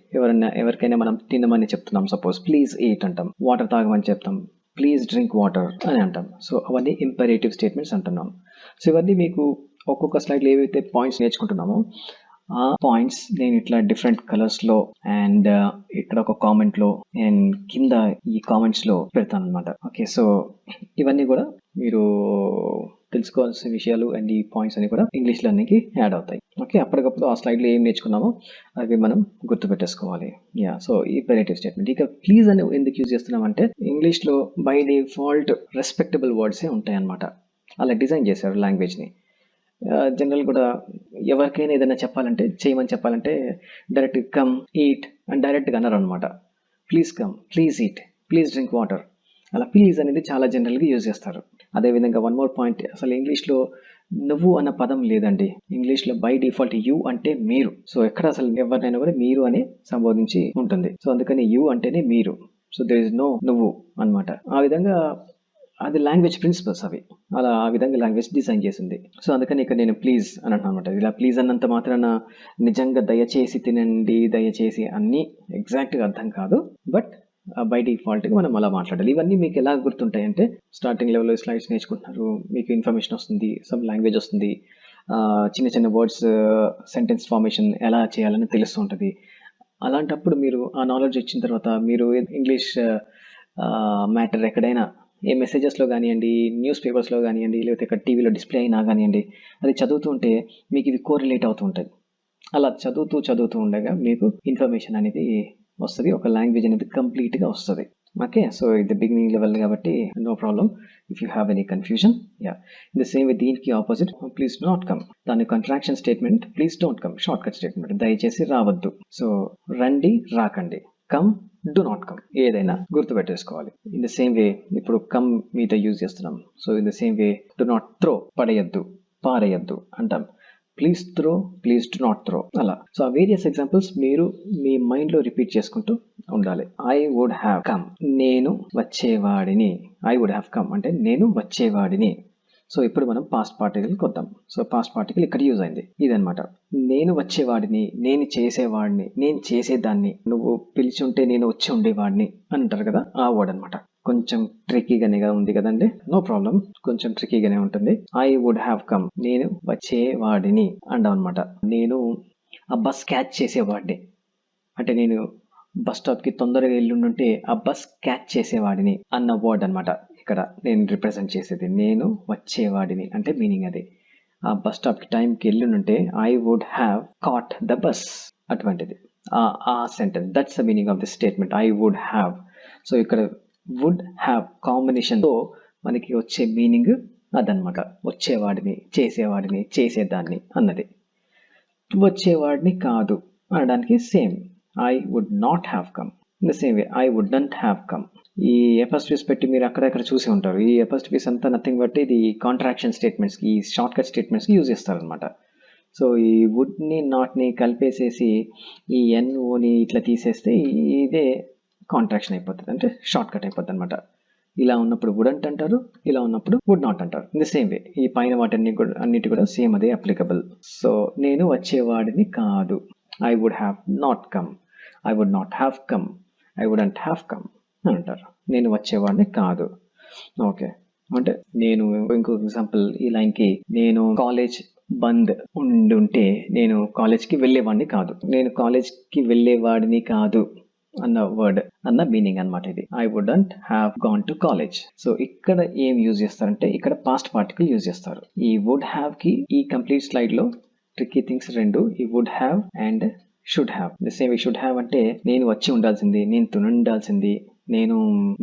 ఎవరికైనా మనం తినమని చెప్తున్నాం, సపోజ్ ప్లీజ్ ఈట్ అంటాం. వాటర్ తాగమని చెప్తాం, ప్లీజ్ డ్రింక్ వాటర్ అని అంటాం. సో అవన్నీ ఇంపెరేటివ్ స్టేట్మెంట్స్ అంటున్నాం. సో ఇవన్నీ మీకు ఒక్కొక్క స్లైడ్లో ఏవైతే పాయింట్స్ నేర్చుకుంటున్నామో ఆ పాయింట్స్ నేను ఇట్లా డిఫరెంట్ కలర్స్లో అండ్ ఇక్కడ ఒక కామెంట్లో అండ్ కింద ఈ కామెంట్స్లో పెడతాను అనమాట. ఓకే, సో ఇవన్నీ కూడా మీరు తెలుసుకోవాల్సిన విషయాలు అండ్ ఈ పాయింట్స్ అన్ని కూడా ఇంగ్లీష్ లెర్నింగ్కి యాడ్ అవుతాయి. ఓకే, అప్పటికప్పుడు ఆ స్లైడ్లో ఏం నేర్చుకున్నామో అవి మనం గుర్తుపెట్టేసుకోవాలి. సో ఈ ఇంపెరేటివ్ స్టేట్మెంట్. ఇక ప్లీజ్ అని ఎందుకు యూజ్ చేస్తున్నామంటే ఇంగ్లీష్లో బై డిఫాల్ట్ రెస్పెక్టబుల్ వర్డ్సే ఉంటాయి అన్నమాట. అలా డిజైన్ చేశారు లాంగ్వేజ్ని. జనరల్ కూడా ఎవరికైనా ఏదైనా చెప్పాలంటే, చేయమని చెప్పాలంటే డైరెక్ట్ కమ్, ఈట్ అని డైరెక్ట్గా అన్నారు అనమాట. Please come, please eat, please drink water, అలా ప్లీజ్ అనేది చాలా జనరల్గా యూజ్ చేస్తారు. అదేవిధంగా వన్ మోర్ పాయింట్, అసలు ఇంగ్లీష్లో నువ్వు అన్న పదం లేదండి. ఇంగ్లీష్లో బై డిఫాల్ట్ యూ అంటే మీరు. సో ఎక్కడ అసలు ఎవరినైనా కూడా మీరు అని సంబోధించి ఉంటుంది. సో అందుకని యూ అంటేనే మీరు. సో దేర్ ఇస్ నో నువ్వు అనమాట. ఆ విధంగా అది లాంగ్వేజ్ ప్రిన్సిపల్స్ అవి. అలా ఆ విధంగా లాంగ్వేజ్ డిజైన్ చేసింది. సో అందుకని ఇక్కడ నేను ప్లీజ్ అని అంటున్నాను అనమాట. ఇలా ప్లీజ్ అన్నంత మాత్రాన నిజంగా దయచేసి తినండి, దయచేసి అన్నీ ఎగ్జాక్ట్గా అర్థం కాదు. బట్ బై డిఫాల్ట్గా మనం అలా మాట్లాడాలి. ఇవన్నీ మీకు ఎలా గుర్తుంటాయంటే స్టార్టింగ్ లెవెల్లో స్లైడ్స్ నేర్చుకుంటున్నారు, మీకు ఇన్ఫర్మేషన్ వస్తుంది, సమ్ లాంగ్వేజ్ వస్తుంది, చిన్న చిన్న వర్డ్స్ సెంటెన్స్ ఫార్మేషన్ ఎలా చేయాలని తెలుస్తూ ఉంటుంది. అలాంటప్పుడు మీరు ఆ నాలెడ్జ్ వచ్చిన తర్వాత మీరు ఇంగ్లీష్ మ్యాటర్ ఎక్కడైనా ఏ మెసేజెస్లో కానివ్వండి, న్యూస్ పేపర్స్లో కానివ్వండి, లేకపోతే ఇక్కడ టీవీలో డిస్ప్లే అయినా కానివ్వండి, అది చదువుతూ ఉంటే మీకు ఇవి కోరిలేట్ అవుతూ ఉంటాయి. అలా చదువుతూ ఉండగా మీకు ఇన్ఫర్మేషన్ అనేది వస్తుంది, ఒక లాంగ్వేజ్ అనేది కంప్లీట్గా వస్తుంది. ఓకే, సో ఇది బిగినింగ్ లెవెల్ కాబట్టి no problem if you have any confusion. In the same way దీనికి ఆపోజిట్ ప్లీజ్ నాట్ కమ్, దాని contraction statement please don't come, short cut statement, దయచేసి రావద్దు. సో రండి, రాకండి, కమ్, డు నాట్ కమ్, ఏదైనా గుర్తుపెట్టేసుకోవాలి. ఇన్ ద సేమ్ వే ఇప్పుడు come మీద యూజ్ చేస్తున్నాం. So in the same way do not throw, పడేయద్దు, పారేయద్దు అంటాం. Please throw, please do not throw, అలా. సో ఆ వేరియస్ ఎగ్జాంపుల్స్ మీరు మీ మైండ్లో రిపీట్ చేసుకుంటూ ఉండాలి. ఐ వుడ్ హ్యావ్ కమ్, నేను వచ్చేవాడిని. ఐ వుడ్ హ్యావ్ కమ్ అంటే నేను వచ్చేవాడిని. సో ఇప్పుడు మనం పాస్ట్ పార్టికల్కి వద్దాం. సో పాస్ట్ పార్టికల్ ఇక్కడ యూజ్ అయింది, ఇదనమాట. నేను వచ్చేవాడిని, నేను చేసేవాడిని, నేను చేసేదాన్ని, నువ్వు పిలిచి ఉంటే నేను వచ్చి ఉండేవాడిని అంటారు కదా, ఆ వర్డ్ అనమాట. కొంచెం ట్రిక్కీగానే ఉంది కదండి, నో ప్రాబ్లం, కొంచెం ట్రిక్కీగానే ఉంటుంది. ఐ వుడ్ హ్యావ్ కమ్, నేను వచ్చేవాడిని అంటాం అనమాట. నేను ఆ బస్ క్యాచ్ చేసేవాడిని అంటే నేను బస్ స్టాప్కి తొందరగా వెళ్ళుంటే ఆ బస్ క్యాచ్ చేసేవాడిని అన్న వర్డ్ అనమాట. ఇక్కడ నేను రిప్రజెంట్ చేసేది నేను వచ్చేవాడిని అంటే మీనింగ్ అది. ఆ బస్ స్టాప్కి టైంకి వెళ్ళుంటే I would have caught the bus, అటువంటిది ఆ sentence. That's the meaning of the statement, I would have. So ఇక్కడ వుడ్ హ్యావ్ కాంబినేషన్తో మనకి వచ్చే మీనింగ్ అదనమాట. వచ్చేవాడిని, చేసేవాడిని, చేసేదాన్ని అన్నది. వచ్చేవాడిని కాదు అనడానికి same, I would not have come. In the same way I wouldn't have come. ఈ ఎపాస్ట్రీస్ పెట్టి మీరు అక్కడెక్కడ చూసి ఉంటారు. ఈ ఎపాస్ట్రీస్ అంతా నథింగ్ బట్ ఇది కాంట్రాక్షన్ స్టేట్మెంట్స్కి, ఈ షార్ట్ కట్ స్టేట్మెంట్స్కి యూజ్ చేస్తారనమాట. సో ఈ వుడ్ని నాట్ని కలిపేసేసి ఈ ఎన్ఓని ఇట్లా తీసేస్తే ఇదే కాంట్రాక్షన్ అయిపోతుంది, అంటే షార్ట్ కట్ అయిపోతుంది అనమాట. ఇలా ఉన్నప్పుడు వుడెంట్ అంటారు, ఇలా ఉన్నప్పుడు వుడ్ నాట్ అంటారు. ఇన్ ద సేమ్ వే ఈ పైన అన్నిటి కూడా సేమ్ అదే అప్లికబుల్. సో నేను వచ్చేవాడిని కాదు, I would have not come, I would not have come, I wouldn't have come అంటారు. నేను వచ్చేవాడిని కాదు. ఓకే, అంటే నేను ఇంకొక ఎగ్జాంపుల్ ఈ లైన్కి, నేను కాలేజ్ బంద్ ఉండుంటే నేను కాలేజ్కి వెళ్ళేవాడిని కాదు, నేను కాలేజ్కి వెళ్ళేవాడిని కాదు అన్న వర్డ్ అన్న మీనింగ్ అనమాట ఇది. I wouldn't have gone to college. So ఇక్కడ ఏం యూజ్ చేస్తారంటే ఇక్కడ పాస్ట్ పార్టికల్ యూజ్ చేస్తారు. ఈ వుడ్ హ్యావ్ కి ఈ కంప్లీట్ స్లైడ్ లో ట్రిక్కీ థింగ్స్ రెండు, ఈ would have and should have. The same should have అంటే నేను వచ్చి ఉండాల్సింది, నేను తిని ఉండాల్సింది, నేను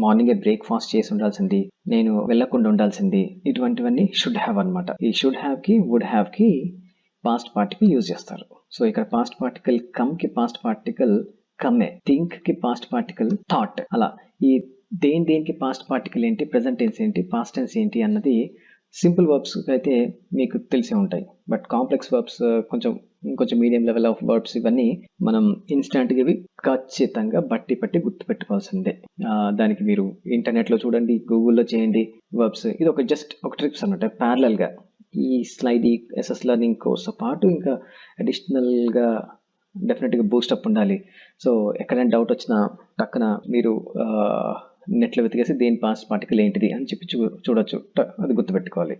మార్నింగే బ్రేక్ఫాస్ట్ చేసి ఉండాల్సింది, నేను వెళ్లకుండా ఉండాల్సింది, ఇటువంటివన్నీ షుడ్ హ్యావ్ అనమాట. ఈ షుడ్ హ్యావ్ కి వుడ్ హ్యావ్ కి పాస్ట్ పార్టికల్ యూజ్ చేస్తారు. సో ఇక్కడ పాస్ట్ పార్టికల్ కమ్ కి పాస్ట్ పార్టికల్ కమ్మే, థింక్ కి పాస్ట్ పార్టికల్ థాట్. అలా ఈ దేనికి పాస్ట్ పార్టికల్ ఏంటి, ప్రెజెంట్ టెన్స్ ఏంటి, పాస్ట్ టెన్స్ ఏంటి అన్నది సింపుల్ వర్బ్స్ అయితే మీకు తెలిసే ఉంటాయి. బట్ కాంప్లెక్స్ వర్బ్స్ కొంచెం మీడియం లెవెల్ ఆఫ్ వర్బ్స్ ఇవన్నీ మనం ఇన్స్టాంట్గా ఇవి ఖచ్చితంగా పట్టి గుర్తుపెట్టుకోవాల్సిందే. దానికి మీరు ఇంటర్నెట్లో చూడండి, గూగుల్లో చేయండి వర్బ్స్. ఇది ఒక జస్ట్ ఒక ట్రిప్స్ అనమాట. ప్యారలల్గా ఈ స్లైడ్ ఈ ఎస్ఎస్ లెర్నింగ్ కోర్స్తో పాటు ఇంకా అడిషనల్గా డెఫినెట్గా బూస్టప్ ఉండాలి. సో ఎక్కడైనా డౌట్ వచ్చినా టక్కున మీరు నెట్లో వెతికేసి దేని పాస్ట్ పార్టికల్ ఏంటిది అని చెప్పి చూడొచ్చు, అది గుర్తుపెట్టుకోవాలి.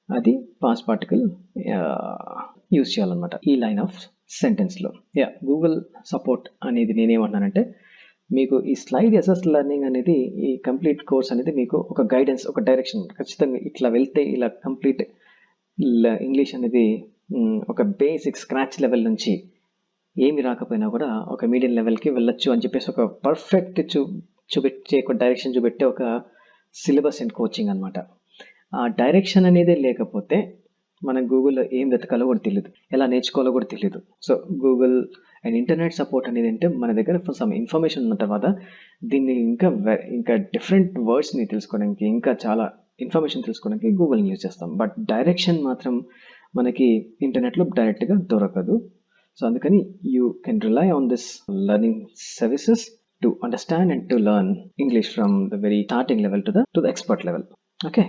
అది పాస్ట్ పార్టికల్ యూజ్ చేయాలన్నమాట ఈ లైన్ ఆఫ్ సెంటెన్స్లో. గూగుల్ సపోర్ట్ అనేది నేనేమంటున్నానంటే, మీకు ఈ స్లైడ్ ఎస్ఎస్ లెర్నింగ్ అనేది ఈ కంప్లీట్ కోర్స్ అనేది మీకు ఒక గైడెన్స్, ఒక డైరెక్షన్. ఖచ్చితంగా ఇట్లా వెళ్తే ఇలా కంప్లీట్ ఇంగ్లీష్ అనేది ఒక బేసిక్ స్క్రాచ్ లెవెల్ నుంచి ఏమి రాకపోయినా కూడా ఒక మీడియం లెవెల్కి వెళ్ళొచ్చు అని చెప్పేసి ఒక పర్ఫెక్ట్ చూపెట్టే ఒక డైరెక్షన్ చూపెట్టే ఒక సిలబస్ అండ్ కోచింగ్ అనమాట. ఆ డైరెక్షన్ అనేది లేకపోతే మనం గూగుల్లో ఏం వెతకాలో కూడా తెలియదు, ఎలా నేర్చుకోవాలో కూడా తెలియదు. So Google and internet support అనేది అంటే మన దగ్గర సమ్ ఇన్ఫర్మేషన్ ఉన్న తర్వాత దీన్ని ఇంకా డిఫరెంట్ వర్డ్స్ని తెలుసుకోవడానికి, ఇంకా చాలా ఇన్ఫర్మేషన్ తెలుసుకోవడానికి గూగుల్ని యూజ్ చేస్తాం. బట్ డైరెక్షన్ మాత్రం మనకి ఇంటర్నెట్లో డైరెక్ట్గా దొరకదు. సో అందుకని you can rely on this learning services to understand and to learn English from the very starting level to the expert level. Okay,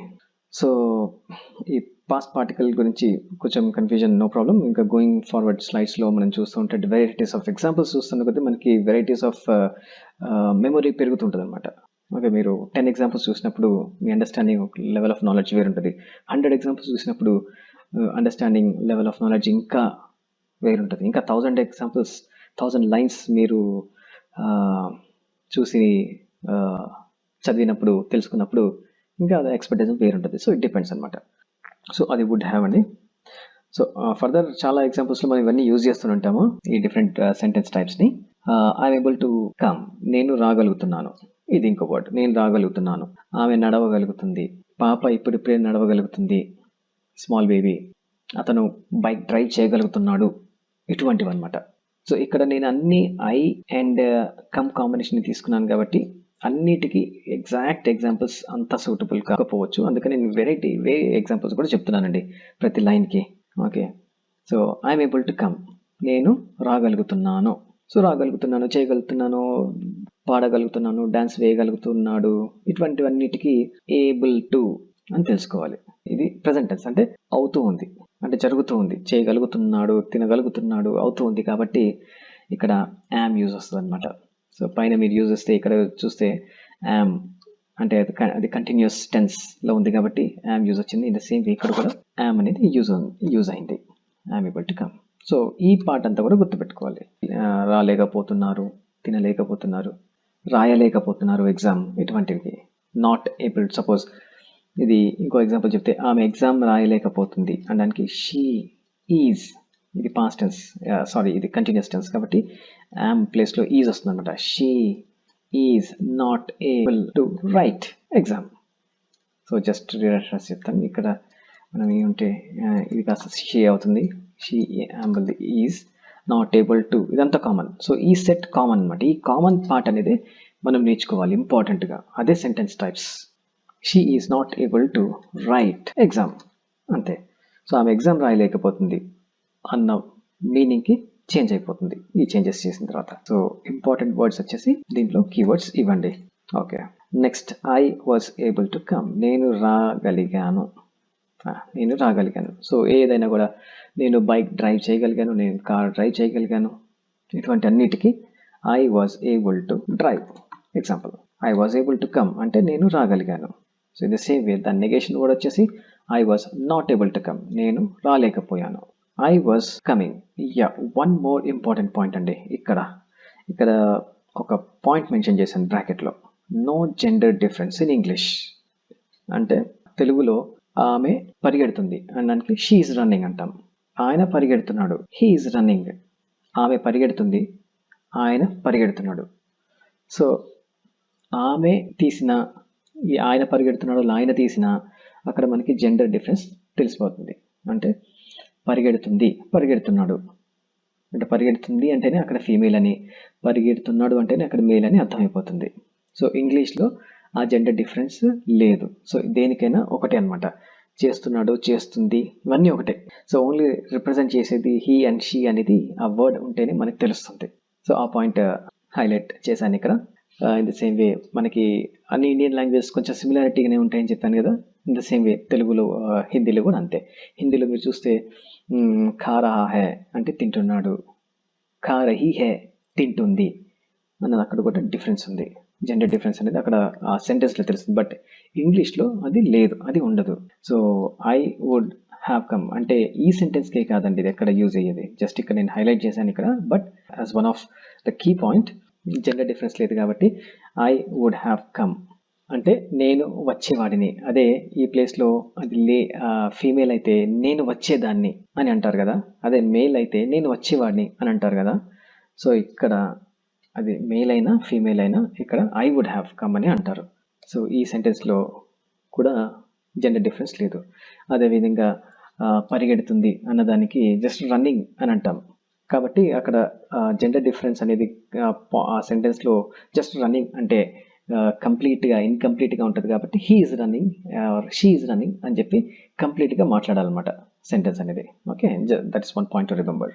so ఈ పాస్ట్ పార్టికల్ గురించి కొంచెం కన్ఫ్యూజన్, నో ప్రాబ్లం. ఇంకా గోయింగ్ ఫార్వర్డ్ స్లైడ్స్లో మనం చూస్తుంటే varieties of examples చూస్తున్న కొద్దీ మనకి varieties of memory పెరుగుతుంటుంది అనమాట. ఓకే, మీరు 10 ఎగ్జాంపుల్స్ చూసినప్పుడు మీ అండర్స్టాండింగ్ లెవెల్ ఆఫ్ నాలెడ్జ్ వేరుంటుంది. 100 ఎగ్జాంపుల్స్ చూసినప్పుడు అండర్స్టాండింగ్ లెవెల్ ఆఫ్ నాలెడ్జ్ ఇంకా వేరుంటుంది. ఇంకా 1000 ఎగ్జాంపుల్స్, 1000 లైన్స్ మీరు చూసి చదివినప్పుడు, తెలుసుకున్నప్పుడు ఇంకా అది ఎక్స్పెక్టేషన్ వేరుంటుంది. సో ఇట్ డిపెండ్స్ అనమాట. సో అది వుడ్ హ్యావ్ అండి. సో ఫర్దర్ చాలా ఎగ్జాంపుల్స్లో మనం ఇవన్నీ యూజ్ చేస్తుంటాము, ఈ డిఫరెంట్ సెంటెన్స్ టైప్స్ని. ఐఎమ్ ఏబుల్ టు కమ్, నేను రాగలుగుతున్నాను. ఇది ఇంకో వర్డ్, నేను రాగలుగుతున్నాను. ఆమె నడవగలుగుతుంది, పాప ఇప్పుడిప్పుడే నడవగలుగుతుంది, స్మాల్ బేబీ. అతను బైక్ డ్రైవ్ చేయగలుగుతున్నాడు. ఇటువంటివి అనమాట. సో ఇక్కడ నేను అన్ని ఐ అండ్ కమ్ కాంబినేషన్ తీసుకున్నాను కాబట్టి అన్నిటికీ ఎగ్జాక్ట్ ఎగ్జాంపుల్స్ అంతా సూటబుల్ కాకపోవచ్చు. అందుకని నేను వెరైటీ ఎగ్జాంపుల్స్ కూడా చెప్తున్నానండి ప్రతి లైన్కి. Okay, so I'm able to come, నేను రాగలుగుతున్నాను. సో రాగలుగుతున్నాను, చేయగలుగుతున్నాను, పాడగలుగుతున్నాను, డాన్స్ వేయగలుగుతున్నాడు, ఇటువంటివన్నిటికీ ఏబుల్ టు అని తెలుసుకోవాలి. ఇది ప్రెజెంట్ టెన్స్, అంటే అవుతూ ఉంది, అంటే జరుగుతూ ఉంది. చేయగలుగుతున్నాడు, తినగలుగుతున్నాడు, అవుతూ ఉంది కాబట్టి ఇక్కడ యామ్ యూజ్ వస్తుంది అనమాట. సో పైన మీరు యూజ్ చేస్తే, ఇక్కడ చూస్తే యామ్ అంటే అది కంటిన్యూస్ టెన్స్లో ఉంది కాబట్టి యామ్ యూజ్ వచ్చింది. ఇన్ ద సేమ్ వే ఇక్కడ కూడా యామ్ అనేది యూజ్ అయింది, yam able to come. So ఈ పార్ట్ అంతా కూడా గుర్తుపెట్టుకోవాలి. రాలేకపోతున్నారు, తినలేకపోతున్నారు, రాయలేకపోతున్నారు ఎగ్జామ్, ఇటువంటివి. నాట్ ఏబుల్, సపోజ్ ఇది ఇంకో ఎగ్జాంపుల్ చెప్తే, ఆమె ఎగ్జామ్ రాయలేకపోతుంది అనడానికి షీ ఈజ్, ఇది పాస్ట్ టెన్స్, సారీ ఇది కంటిన్యూస్ టెన్స్ కాబట్టి యామ్ ప్లేస్లో ఈజ్ వస్తుంది అనమాట. She is not able to write exam. So just reference చెప్తాను. ఇక్కడ మనం ఏమంటే ఇది కాస్త షీ అవుతుంది, she able is not able to, ఇదంతా కామన్. సో ఈ సెట్ కామన్ అనమాట. ఈ కామన్ పార్ట్ అనేది మనం నేర్చుకోవాలి ఇంపార్టెంట్గా. అదే sentence types. She is not able to write exam, అంతే. సో ఆమె ఎగ్జామ్ రాయలేకపోతుంది అన్న మీనింగ్కి చేంజ్ అయిపోతుంది ఈ చేంజెస్ చేసిన తర్వాత. సో ఇంపార్టెంట్ వర్డ్స్ వచ్చేసి దీంట్లో కీవర్డ్స్ ఇవ్వండి. Okay, next I was able to come, నేను రాగలిగాను. నేను రాగలిగాను. సో ఏదైనా కూడా, నేను బైక్ డ్రైవ్ చేయగలిగాను, నేను కార్ డ్రైవ్ చేయగలిగాను, ఇటువంటి అన్నిటికీ I was able to drive. Example, I was able to come అంటే నేను రాగలిగాను. సో ఇది సేమ్ వే దాని నెగేషన్ కూడా వచ్చేసి I was not able to come, నేను రాలేకపోయాను. I was coming. One more important point అండి. ఇక్కడ ఒక పాయింట్ మెన్షన్ చేశాను బ్రాకెట్లో, no gender difference in English. అంటే తెలుగులో ఆమె పరిగెడుతుంది అనడానికి షీ ఈజ్ రన్నింగ్ అంటాం, ఆయన పరిగెడుతున్నాడు, హీ ఈజ్ రన్నింగ్. ఆమె పరిగెడుతుంది, ఆయన పరిగెడుతున్నాడు. సో ఆమె తీసిన, ఆయన పరిగెడుతున్నాడు, ఆయన తీసిన, అక్కడ మనకి జెండర్ డిఫరెన్స్ తెలిసిపోతుంది. అంటే పరిగెడుతుంది, పరిగెడుతున్నాడు అంటే పరిగెడుతుంది అంటేనే అక్కడ ఫీమేల్ అని, పరిగెడుతున్నాడు అంటేనే అక్కడ మేల్ అని అర్థమైపోతుంది. సో ఇంగ్లీష్లో ఆ జెండర్ డిఫరెన్స్ లేదు. సో దేనికైనా ఒకటే అనమాట. చేస్తున్నాడు, చేస్తుంది, ఇవన్నీ ఒకటే. సో ఓన్లీ రిప్రజెంట్ చేసేది హీ అండ్ షీ అనేది ఆ వర్డ్ ఉంటేనే మనకి తెలుస్తుంది. సో ఆ పాయింట్ హైలైట్ చేశాను ఇక్కడ. ఇన్ ద సేమ్ వే మనకి అన్ని ఇండియన్ లాంగ్వేజెస్ కొంచెం సిమిలారిటీగానే ఉంటాయని చెప్పాను కదా. ఇన్ ద సేమ్ వే తెలుగులో, హిందీలో కూడా అంతే. హిందీలో మీరు చూస్తే ఖా రహా హై అంటే తింటున్నాడు, ఖా రహీ హై తింటుంది అన్నది అక్కడ కూడా డిఫరెన్స్ ఉంది. జెండర్ డిఫరెన్స్ అనేది అక్కడ ఆ సెంటెన్స్లో తెలుస్తుంది. బట్ ఇంగ్లీష్లో అది లేదు, అది ఉండదు. So I would have come అంటే ఈ సెంటెన్స్కే కాదండి ఇది ఎక్కడ యూజ్ అయ్యేది. జస్ట్ ఇక్కడ నేను హైలైట్ చేశాను ఇక్కడ. But as one of the key point, gender difference లేదు కాబట్టి ఐ వుడ్ హ్యావ్ కమ్ అంటే నేను వచ్చేవాడిని. అదే ఈ ప్లేస్లో అది ఫీమేల్ అయితే నేను వచ్చేదాన్ని అని అంటారు కదా, అదే మేల్ అయితే నేను వచ్చేవాడిని అని అంటారు కదా. సో ఇక్కడ అది మేల్ అయినా ఫీమేల్ అయినా ఇక్కడ ఐ వుడ్ హ్యావ్ కమ్ అని అంటారు. సో ఈ సెంటెన్స్లో కూడా జెండర్ డిఫరెన్స్ లేదు. అదేవిధంగా పరిగెడుతుంది అన్నదానికి జస్ట్ రన్నింగ్ అని అంటాం కాబట్టి అక్కడ జెండర్ డిఫరెన్స్ అనేది ఆ సెంటెన్స్లో జస్ట్ రన్నింగ్ అంటే కంప్లీట్గా ఇన్కంప్లీట్గా ఉంటుంది కాబట్టి he is running or she is running అని చెప్పి కంప్లీట్గా మాట్లాడాలన్నమాట సెంటెన్స్ అనేది. Okay, that is one point to remember.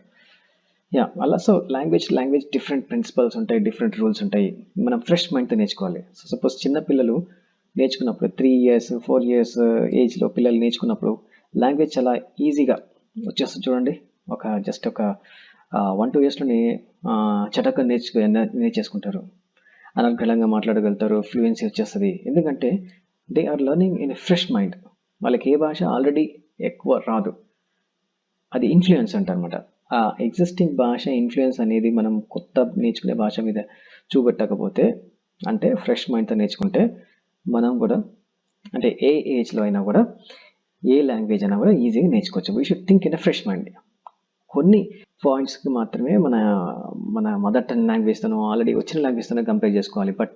Yeah అలా. సో లాంగ్వేజ్ డిఫరెంట్ ప్రిన్సిపల్స్ ఉంటాయి, డిఫరెంట్ రూల్స్ ఉంటాయి. మనం ఫ్రెష్ మైండ్తో నేర్చుకోవాలి. సో సపోజ్ చిన్న పిల్లలు నేర్చుకున్నప్పుడు 3 years 4 years ఏజ్లో పిల్లలు నేర్చుకున్నప్పుడు లాంగ్వేజ్ చాలా ఈజీగా వచ్చేస్తుంది చూడండి. జస్ట్ ఒక 1-2 yearsలోనే చటక నేర్చేసుకుంటారు. అనర్గళంగా మాట్లాడగలుగుతారు, ఫ్లూయెన్సీ వచ్చేస్తుంది. ఎందుకంటే they are learning in a fresh mind. వాళ్ళకి ఏ భాష ఆల్రెడీ ఎక్కువ రాదు, అది ఇన్ఫ్లుయెన్స్ అంటారనమాట. ఆ ఎగ్జిస్టింగ్ భాష ఇన్ఫ్లుయెన్స్ అనేది మనం కొత్త నేర్చుకునే భాష మీద చూపెట్టకపోతే, అంటే ఫ్రెష్ మైండ్తో నేర్చుకుంటే మనం కూడా అంటే ఏ ఏజ్లో అయినా కూడా ఏ లాంగ్వేజ్ అయినా కూడా ఈజీగా నేర్చుకోవచ్చు. We should think in a fresh mind. కొన్ని పాయింట్స్కి మాత్రమే మన మన మదర్ టంగ్ లాంగ్వేజ్తోనో ఆల్రెడీ వచ్చిన లాంగ్వేజ్తోనో కంపేర్ చేసుకోవాలి. బట్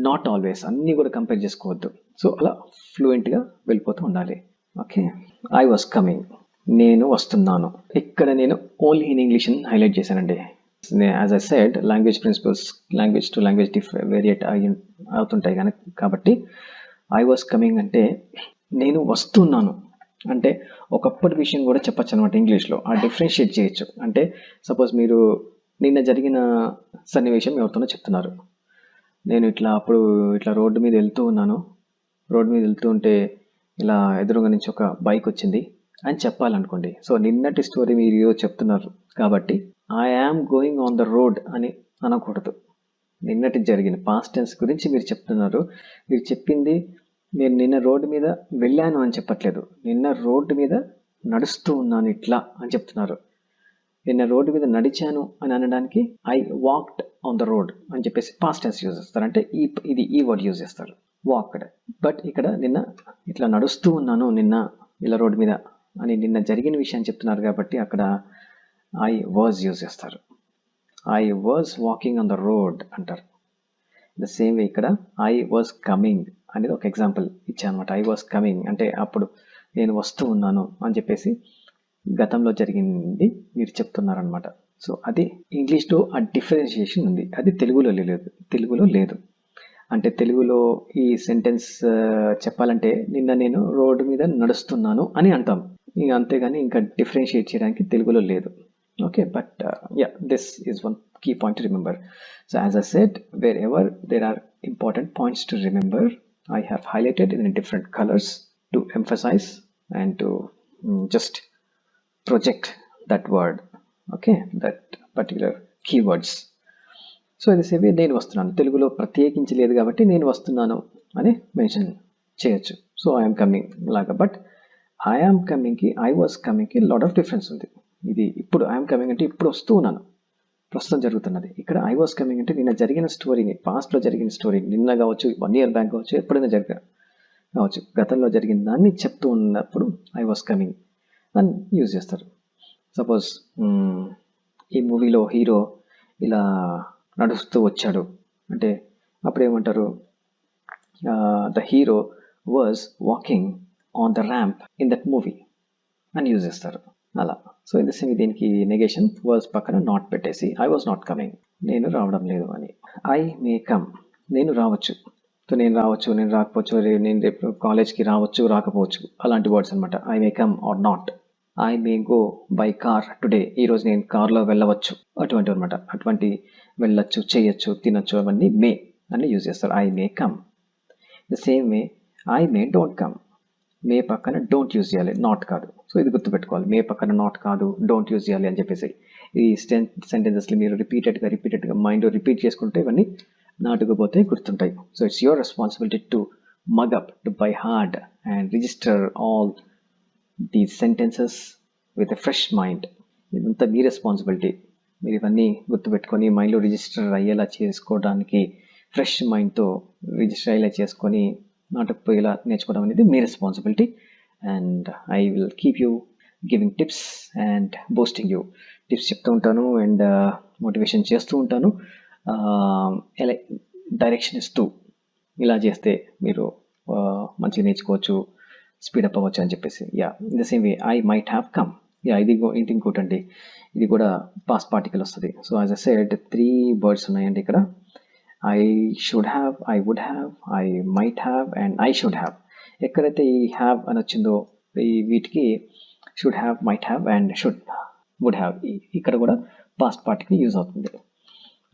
నాట్ ఆల్వేస్ అన్నీ కూడా కంపేర్ చేసుకోవద్దు. సో అలా ఫ్లూయెంట్గా వెళ్ళిపోతూ ఉండాలి. ఓకే, ఐ వాస్ కమింగ్, నేను వస్తున్నాను. ఇక్కడ నేను ఓన్లీ ఇన్ ఇంగ్లీష్ అని హైలైట్ చేశానండి. As I said, language principles language to language variate అవుతుంటాయి కనుక, కాబట్టి ఐ వాస్ కమింగ్ అంటే నేను వస్తున్నాను అంటే ఒకప్పటి విషయం కూడా చెప్పచ్చు అనమాట ఇంగ్లీష్లో. ఆ డిఫరెన్షియేట్ చేయొచ్చు. అంటే సపోజ్ మీరు నిన్న జరిగిన సన్నివేశం ఎవరితోనో చెప్తున్నారు. నేను అప్పుడు రోడ్డు మీద వెళ్తూ ఉన్నాను, రోడ్డు మీద వెళ్తూ ఉంటే ఇలా ఎదురుగా నుంచి ఒక బైక్ వచ్చింది అని చెప్పాలనుకోండి. సో నిన్నటి స్టోరీ మీరు ఈరోజు చెప్తున్నారు కాబట్టి I am going on the road అని అనకూడదు. నిన్నటి జరిగిన పాస్ట్ టెన్స్ గురించి మీరు చెప్తున్నారు. మీరు చెప్పింది నేను నిన్న రోడ్డు మీద వెళ్ళాను అని చెప్పట్లేదు, నిన్న రోడ్డు మీద నడుస్తూ ఉన్నాను ఇట్లా అని చెప్తున్నారు. నిన్న రోడ్డు మీద నడిచాను అని అనడానికి I walked on the road అని చెప్పేసి పాస్ట్ టెన్స్ యూజ్ చేస్తారు. అంటే ఈ వర్డ్ యూజ్ చేస్తారు, వాక్డ్. బట్ ఇక్కడ నిన్న ఇట్లా నడుస్తూ ఉన్నాను నిన్న ఇలా రోడ్డు మీద అని నిన్న జరిగిన విషయాన్ని చెప్తున్నారు కాబట్టి అక్కడ ఐ వాజ్ యూజ్ చేస్తారు. I was walking on the road అంటారు. ద సేమ్ వే ఇక్కడ ఐ వాజ్ కమింగ్ అనేది ఒక ఎగ్జాంపుల్ ఇచ్చానమాట. ఐ వాజ్ కమింగ్ అంటే అప్పుడు నేను వస్తూ ఉన్నాను అని చెప్పేసి గతంలో జరిగింది మీరు చెప్తున్నారనమాట. సో అది ఇంగ్లీష్లో ఆ డిఫరెన్షియేషన్ ఉంది, అది తెలుగులో లేదు. అంటే తెలుగులో ఈ సెంటెన్స్ చెప్పాలంటే నిన్న నేను రోడ్డు మీద నడుస్తున్నాను అని అంటాం, అంతేగాని ఇంకా డిఫరెన్షియేట్ చేయడానికి తెలుగులో లేదు. Okay, but this is one key point to remember. So as I said, wherever there are important points to remember, I have highlighted in different colors to emphasize and to just project that word, okay, that particular keywords. So ఇది సేవే నేను వస్తున్నాను, తెలుగులో ప్రత్యేకించి లేదు కాబట్టి నేను వస్తున్నాను అని మెన్షన్ చేయొచ్చు. సో ఐఎమ్ కమింగ్ లాగా. బట్ ఐఎమ్ కమింగ్కి ఐ వాజ్ కమింగ్కి లాట్ ఆఫ్ డిఫరెన్స్ ఉంది. ఇది ఇప్పుడు ఐఎమ్ కమింగ్ అంటే ఇప్పుడు వస్తూ ఉన్నాను, ప్రస్తుతం జరుగుతున్నది. ఇక్కడ ఐ వాజ్ కమింగ్ అంటే నిన్న జరిగిన స్టోరీని, పాస్ట్లో జరిగిన స్టోరీ, నిన్న కావచ్చు, 1 year బ్యాక్ కావచ్చు, ఎప్పుడైనా కావచ్చు, గతంలో జరిగిన దాన్ని చెప్తూ ఉన్నప్పుడు ఐ వాజ్ కమింగ్ అని యూజ్ చేస్తారు. సపోజ్ ఈ మూవీలో హీరో ఇలా నడుస్తూ వచ్చాడు అంటే అప్పుడు ఏమంటారు, the hero was walking on the ramp in that movie అని యూజ్ చేస్తారు అలా. సో ఇది సేమ్, దీనికి నెగేషన్ వాజ్ పక్కన నాట్ పెట్టేసి ఐ వాజ్ నాట్ కమింగ్, నేను రావడం లేదు అని. ఐ మే కమ్, నేను రావచ్చు. సో నేను రావచ్చు, నేను రాకపోవచ్చు, నేను రేపు కాలేజ్కి రావచ్చు, రాకపోవచ్చు, అలాంటి వర్డ్స్ అనమాట. I may come or not. I may go by car today, ఈరోజు నేను కార్లో వెళ్ళవచ్చు, అటువంటి అనమాట. అటువంటి వెళ్ళచ్చు, చేయొచ్చు, తినచ్చు, అవన్నీ మే అని యూజ్ చేస్తారు. I may come. The same way I may don't come, may పక్కన డోంట్ యూజ్ చేయాలి, నాట్ కాదు. సో ఇది గుర్తుపెట్టుకోవాలి, మే పక్కన నాట్ కాదు, డోంట్ యూజ్ చేయాలి అని చెప్పేసి. ఈ సెంటెన్సెస్ని మీరు రిపీటెడ్గా మైండ్లో రిపీట్ చేసుకుంటే ఇవన్నీ నాటుకుపోతే గుర్తుంటాయి. So it's your responsibility to mug up, to buy hard and register all these sentences with a fresh mind. ఇదంతా మీ రెస్పాన్సిబిలిటీ. మీరు ఇవన్నీ గుర్తుపెట్టుకొని మైండ్లో రిజిస్టర్ అయ్యేలా చేసుకోవడానికి ఫ్రెష్ మైండ్తో రిజిస్టర్ అయ్యేలా చేసుకొని నాటకపోయేలా నేర్చుకోవడం అనేది మీ responsibility. And I will keep you giving tips and boosting you. Tips చెప్తూ ఉంటాను అండ్ మోటివేషన్ చేస్తూ ఉంటాను, ఎలా డైరెక్షన్ ఇస్తూ ఇలా చేస్తే మీరు మంచిగా నేర్చుకోవచ్చు, స్పీడప్ అవ్వచ్చు అని చెప్పేసి. In the same way I might have come. ఇది ఇంకోటండి, ఇది కూడా పాస్ట్ పార్టికల్ వస్తుంది. So as I said 3 words ఉన్నాయండి ఇక్కడ. I should have, I would have, I might have and I should have. ఎక్కడైతే ఈ హ్యావ్ అని వచ్చిందో వీటికి should have, might have and would have, ఇక్కడ కూడా పాస్ట్ పార్టికల్ యూజ్ అవుతుంది.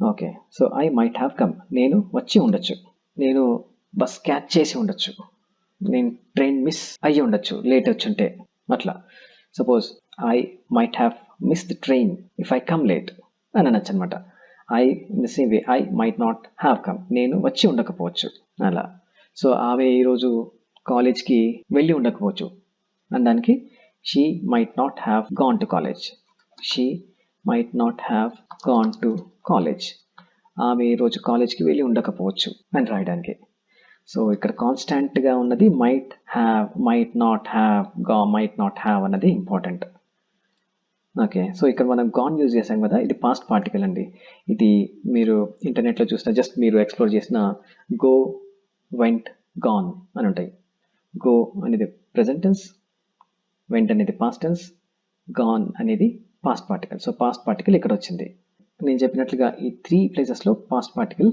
Okay, so I might have come, నేను వచ్చి ఉండొచ్చు, నేను బస్ క్యాచ్ చేసి ఉండొచ్చు, నేను ట్రైన్ మిస్ అయ్యి ఉండొచ్చు లేట్ వచ్చుంటే. అట్లా suppose I might have miss the train if I come late అని అనొచ్చు అనమాట. I in the same way I might not have come, నేను వచ్చి ఉండకపోవచ్చు అలా. సో ఆమె ఈరోజు కాలేజ్కి వెళ్ళి ఉండకపోవచ్చు అనడానికి she might not have gone to college, she might not have gone to college, ఆమె ఈరోజు కాలేజ్కి వెళ్ళి ఉండకపోవచ్చు అని రాయడానికి. సో ఇక్కడ కాన్స్టాంట్గా ఉన్నది might have, might not have, might not have అన్నది ఇంపార్టెంట్. ఓకే, సో ఇక్కడ మనం గాన్ యూజ్ చేసాం కదా, ఇది పాస్ట్ పార్టికల్ అండి. ఇది మీరు ఇంటర్నెట్లో చూసిన, జస్ట్ మీరు ఎక్స్ప్లోర్ చేసిన గో, వెంట్, గాన్ అని ఉంటాయి. గో అనేది ప్రెజెంట్ టెన్స్, వెంట్ అనేది పాస్ట్ టెన్స్, గాన్ అనేది past particle. So past particle ఇక్కడ వచ్చింది. నేను చెప్పినట్లుగా ఈ 3 ప్లేసెస్లో పాస్ట్ పార్టికల్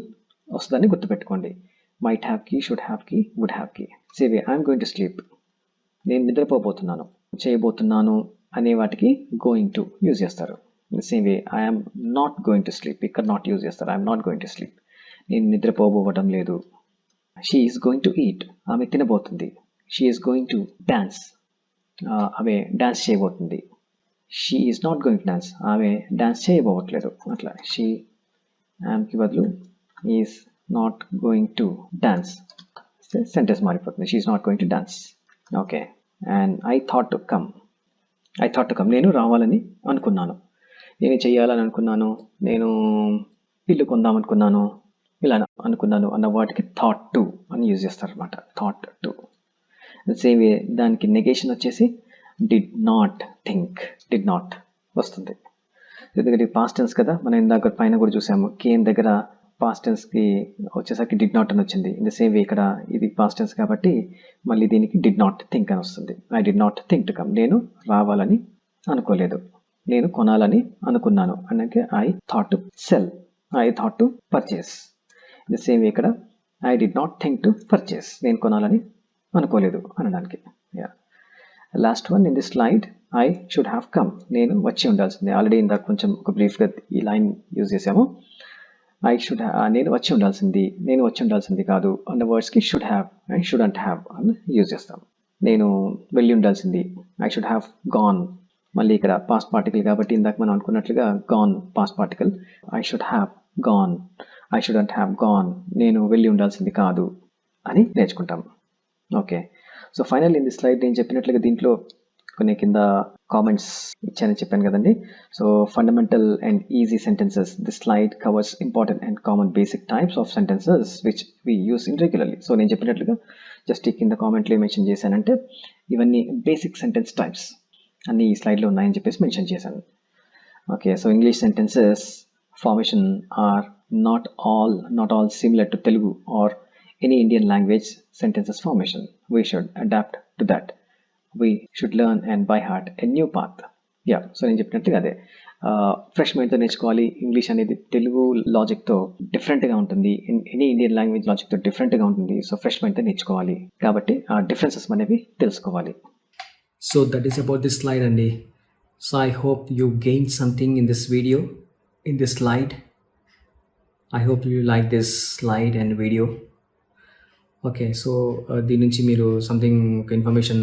వస్తుందని గుర్తుపెట్టుకోండి. మైట్ హ్యావ్ కి, షుడ్ హ్యావ్ కి, వుడ్ హ్యావ్ కి. సేవే ఐఎమ్ గోయింగ్ టు స్లీప్, నేను నిద్రపోబోతున్నాను, చేయబోతున్నాను అనే వాటికి గోయింగ్ టు యూజ్ చేస్తారు. Same way I'm not going to sleep, ఇక్కడ నాట్ యూజ్ చేస్తారు. I'm not going to sleep, నేను నిద్రపోబోవడం లేదు. She is going to eat, ఆమె తినబోతుంది. She is going to dance, ఆమె డాన్స్ చేయబోతుంది. She is not going to dance, ఆమె డాన్స్ చేయబోవట్లేదు. అట్లా షీ యామ్కి బదులు is not going to dance, sentence మారిపోతుంది. She is not going to dance. Okay, and I thought to come, I thought to come, నేను రావాలని అనుకున్నాను, నేను చెయ్యాలని అనుకున్నాను, నేను ఇల్లు కొందాం అనుకున్నాను, ఇలా అనుకున్నాను అన్న వాటికి థాట్ టు అని యూజ్ చేస్తారు అనమాట. Thought to. సేమ్ వే దానికి నెగేషన్ వచ్చేసి did not think, did not వస్తుంది. ఎందుకంటే పాస్ట్ టెన్స్ కదా, మనం ఇందాక పైన కూడా చూసాము. కేమ్ దగ్గర పాస్ట్ టెన్స్కి వచ్చేసరికి డిడ్ నాట్ అని వచ్చింది. ఇన్ ద సేమ్ వే ఇక్కడ ఇది పాస్ట్ టెన్స్ కాబట్టి మళ్ళీ దీనికి డిడ్ నాట్ థింక్ అని వస్తుంది. I did not think to come, నేను రావాలని అనుకోలేదు, నేను కొనాలని అనుకున్నాను. అంటే I thought to sell, I thought to purchase. In the same way ఇక్కడ I did not think to purchase, నేను కొనాలని అనుకోలేదు అనడానికి. Last one in this slide, I should have come, నేను వచ్చి ఉండాల్సింది. ఆల్రెడీ ఇందాక కొంచెం ఒక బ్రీఫ్గా ఈ లైన్ యూజ్ చేసాము. ఐ షుడ్ నేను వచ్చి ఉండాల్సింది, నేను వచ్చి ఉండాల్సింది కాదు అన్న వర్డ్స్కి should have and shouldn't have అని యూజ్ చేస్తాం. నేను వెళ్ళి ఉండాల్సింది, ఐ షుడ్ హ్యావ్ గాన్. మళ్ళీ ఇక్కడ పాస్ట్ పార్టికల్ కాబట్టి ఇందాక మనం అనుకున్నట్లుగా gone past particle, I should have gone, I shouldn't have gone, నేను వెళ్ళి ఉండాల్సింది కాదు అని నేర్చుకుంటాం. Okay, so final in the slide నేను చెప్పినట్లుగా దీంట్లో కొన్ని కింద కామెంట్స్ ఇచ్చానని చెప్పాను కదండి. So fundamental and easy sentences, the slide covers important and common basic types of sentences which we use in regularly. So నేను చెప్పినట్లుగా జస్ట్ ఈ కింద కామెంట్లో మెన్షన్ చేశానంటే ఇవన్నీ బేసిక్ సెంటెన్స్ టైప్స్ అన్ని ఈ స్లైడ్లో ఉన్నాయని చెప్పేసి మెన్షన్ చేశాను. Okay, so English sentences formation are not all similar to Telugu or any Indian language sentences formation. We should adapt to that. We should learn and by heart a new path. Yeah, so నేను చెప్పినట్టుగా అదే fresh మైండ్తో నేర్చుకోవాలి. English అనేది తెలుగు లాజిక్తో డిఫరెంట్గా ఉంటుంది, any Indian language లాజిక్తో డిఫరెంట్గా ఉంటుంది. సో ఫ్రెష్ మైండ్తో నేర్చుకోవాలి కాబట్టి ఆ డిఫరెన్సెస్ అనేవి తెలుసుకోవాలి. So that is about this slide అండి. So I hope you gain something in this video, in this slide. I hope you like this slide and video. Okay, so దీని నుంచి మీరు సంథింగ్ ఒక ఇన్ఫర్మేషన్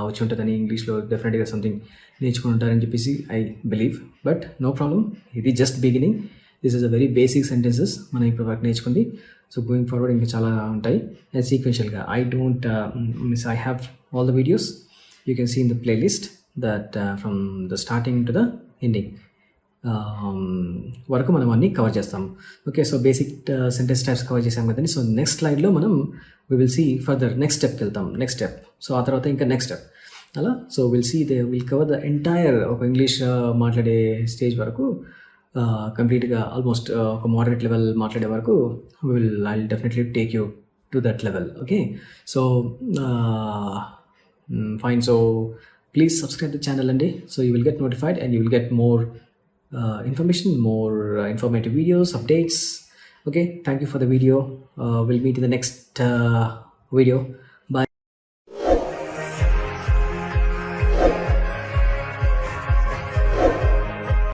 వచ్చి ఉంటుందని, ఇంగ్లీష్లో డెఫినెట్గా సంథింగ్ నేర్చుకుని ఉంటారని చెప్పేసి I believe. But no problem, ఇది just beginning. This is a very basic sentences మనం ఇప్పుడు వరకు నేర్చుకుంది. సో గోయింగ్ ఫార్వర్డ్ ఇంకా చాలా ఉంటాయి అండ్ సీక్వెన్షియల్గా. I have all the videos you can see in the playlist that from the starting to the ending వరకు మనం అన్నీ కవర్ చేస్తాం. Okay, so basic sentence types cover చేసాం కదండి. సో నెక్స్ట్ స్లైడ్లో మనం we will see further next స్టెప్కి వెళ్తాం. నెక్స్ట్ స్టెప్, సో ఆ తర్వాత ఇంకా నెక్స్ట్ స్టెప్ అలా. So will cover the entire ఒక ఇంగ్లీష్ మాట్లాడే స్టేజ్ వరకు కంప్లీట్గా ఆల్మోస్ట్ ఒక మోడరేట్ లెవెల్ మాట్లాడే వరకు I will definitely take you to that level. Okay, so fine. So please subscribe the channel అండి. So you will get notified and you will get more information, more informative videos, updates. Okay, thank you for the video. We'll meet in the next video.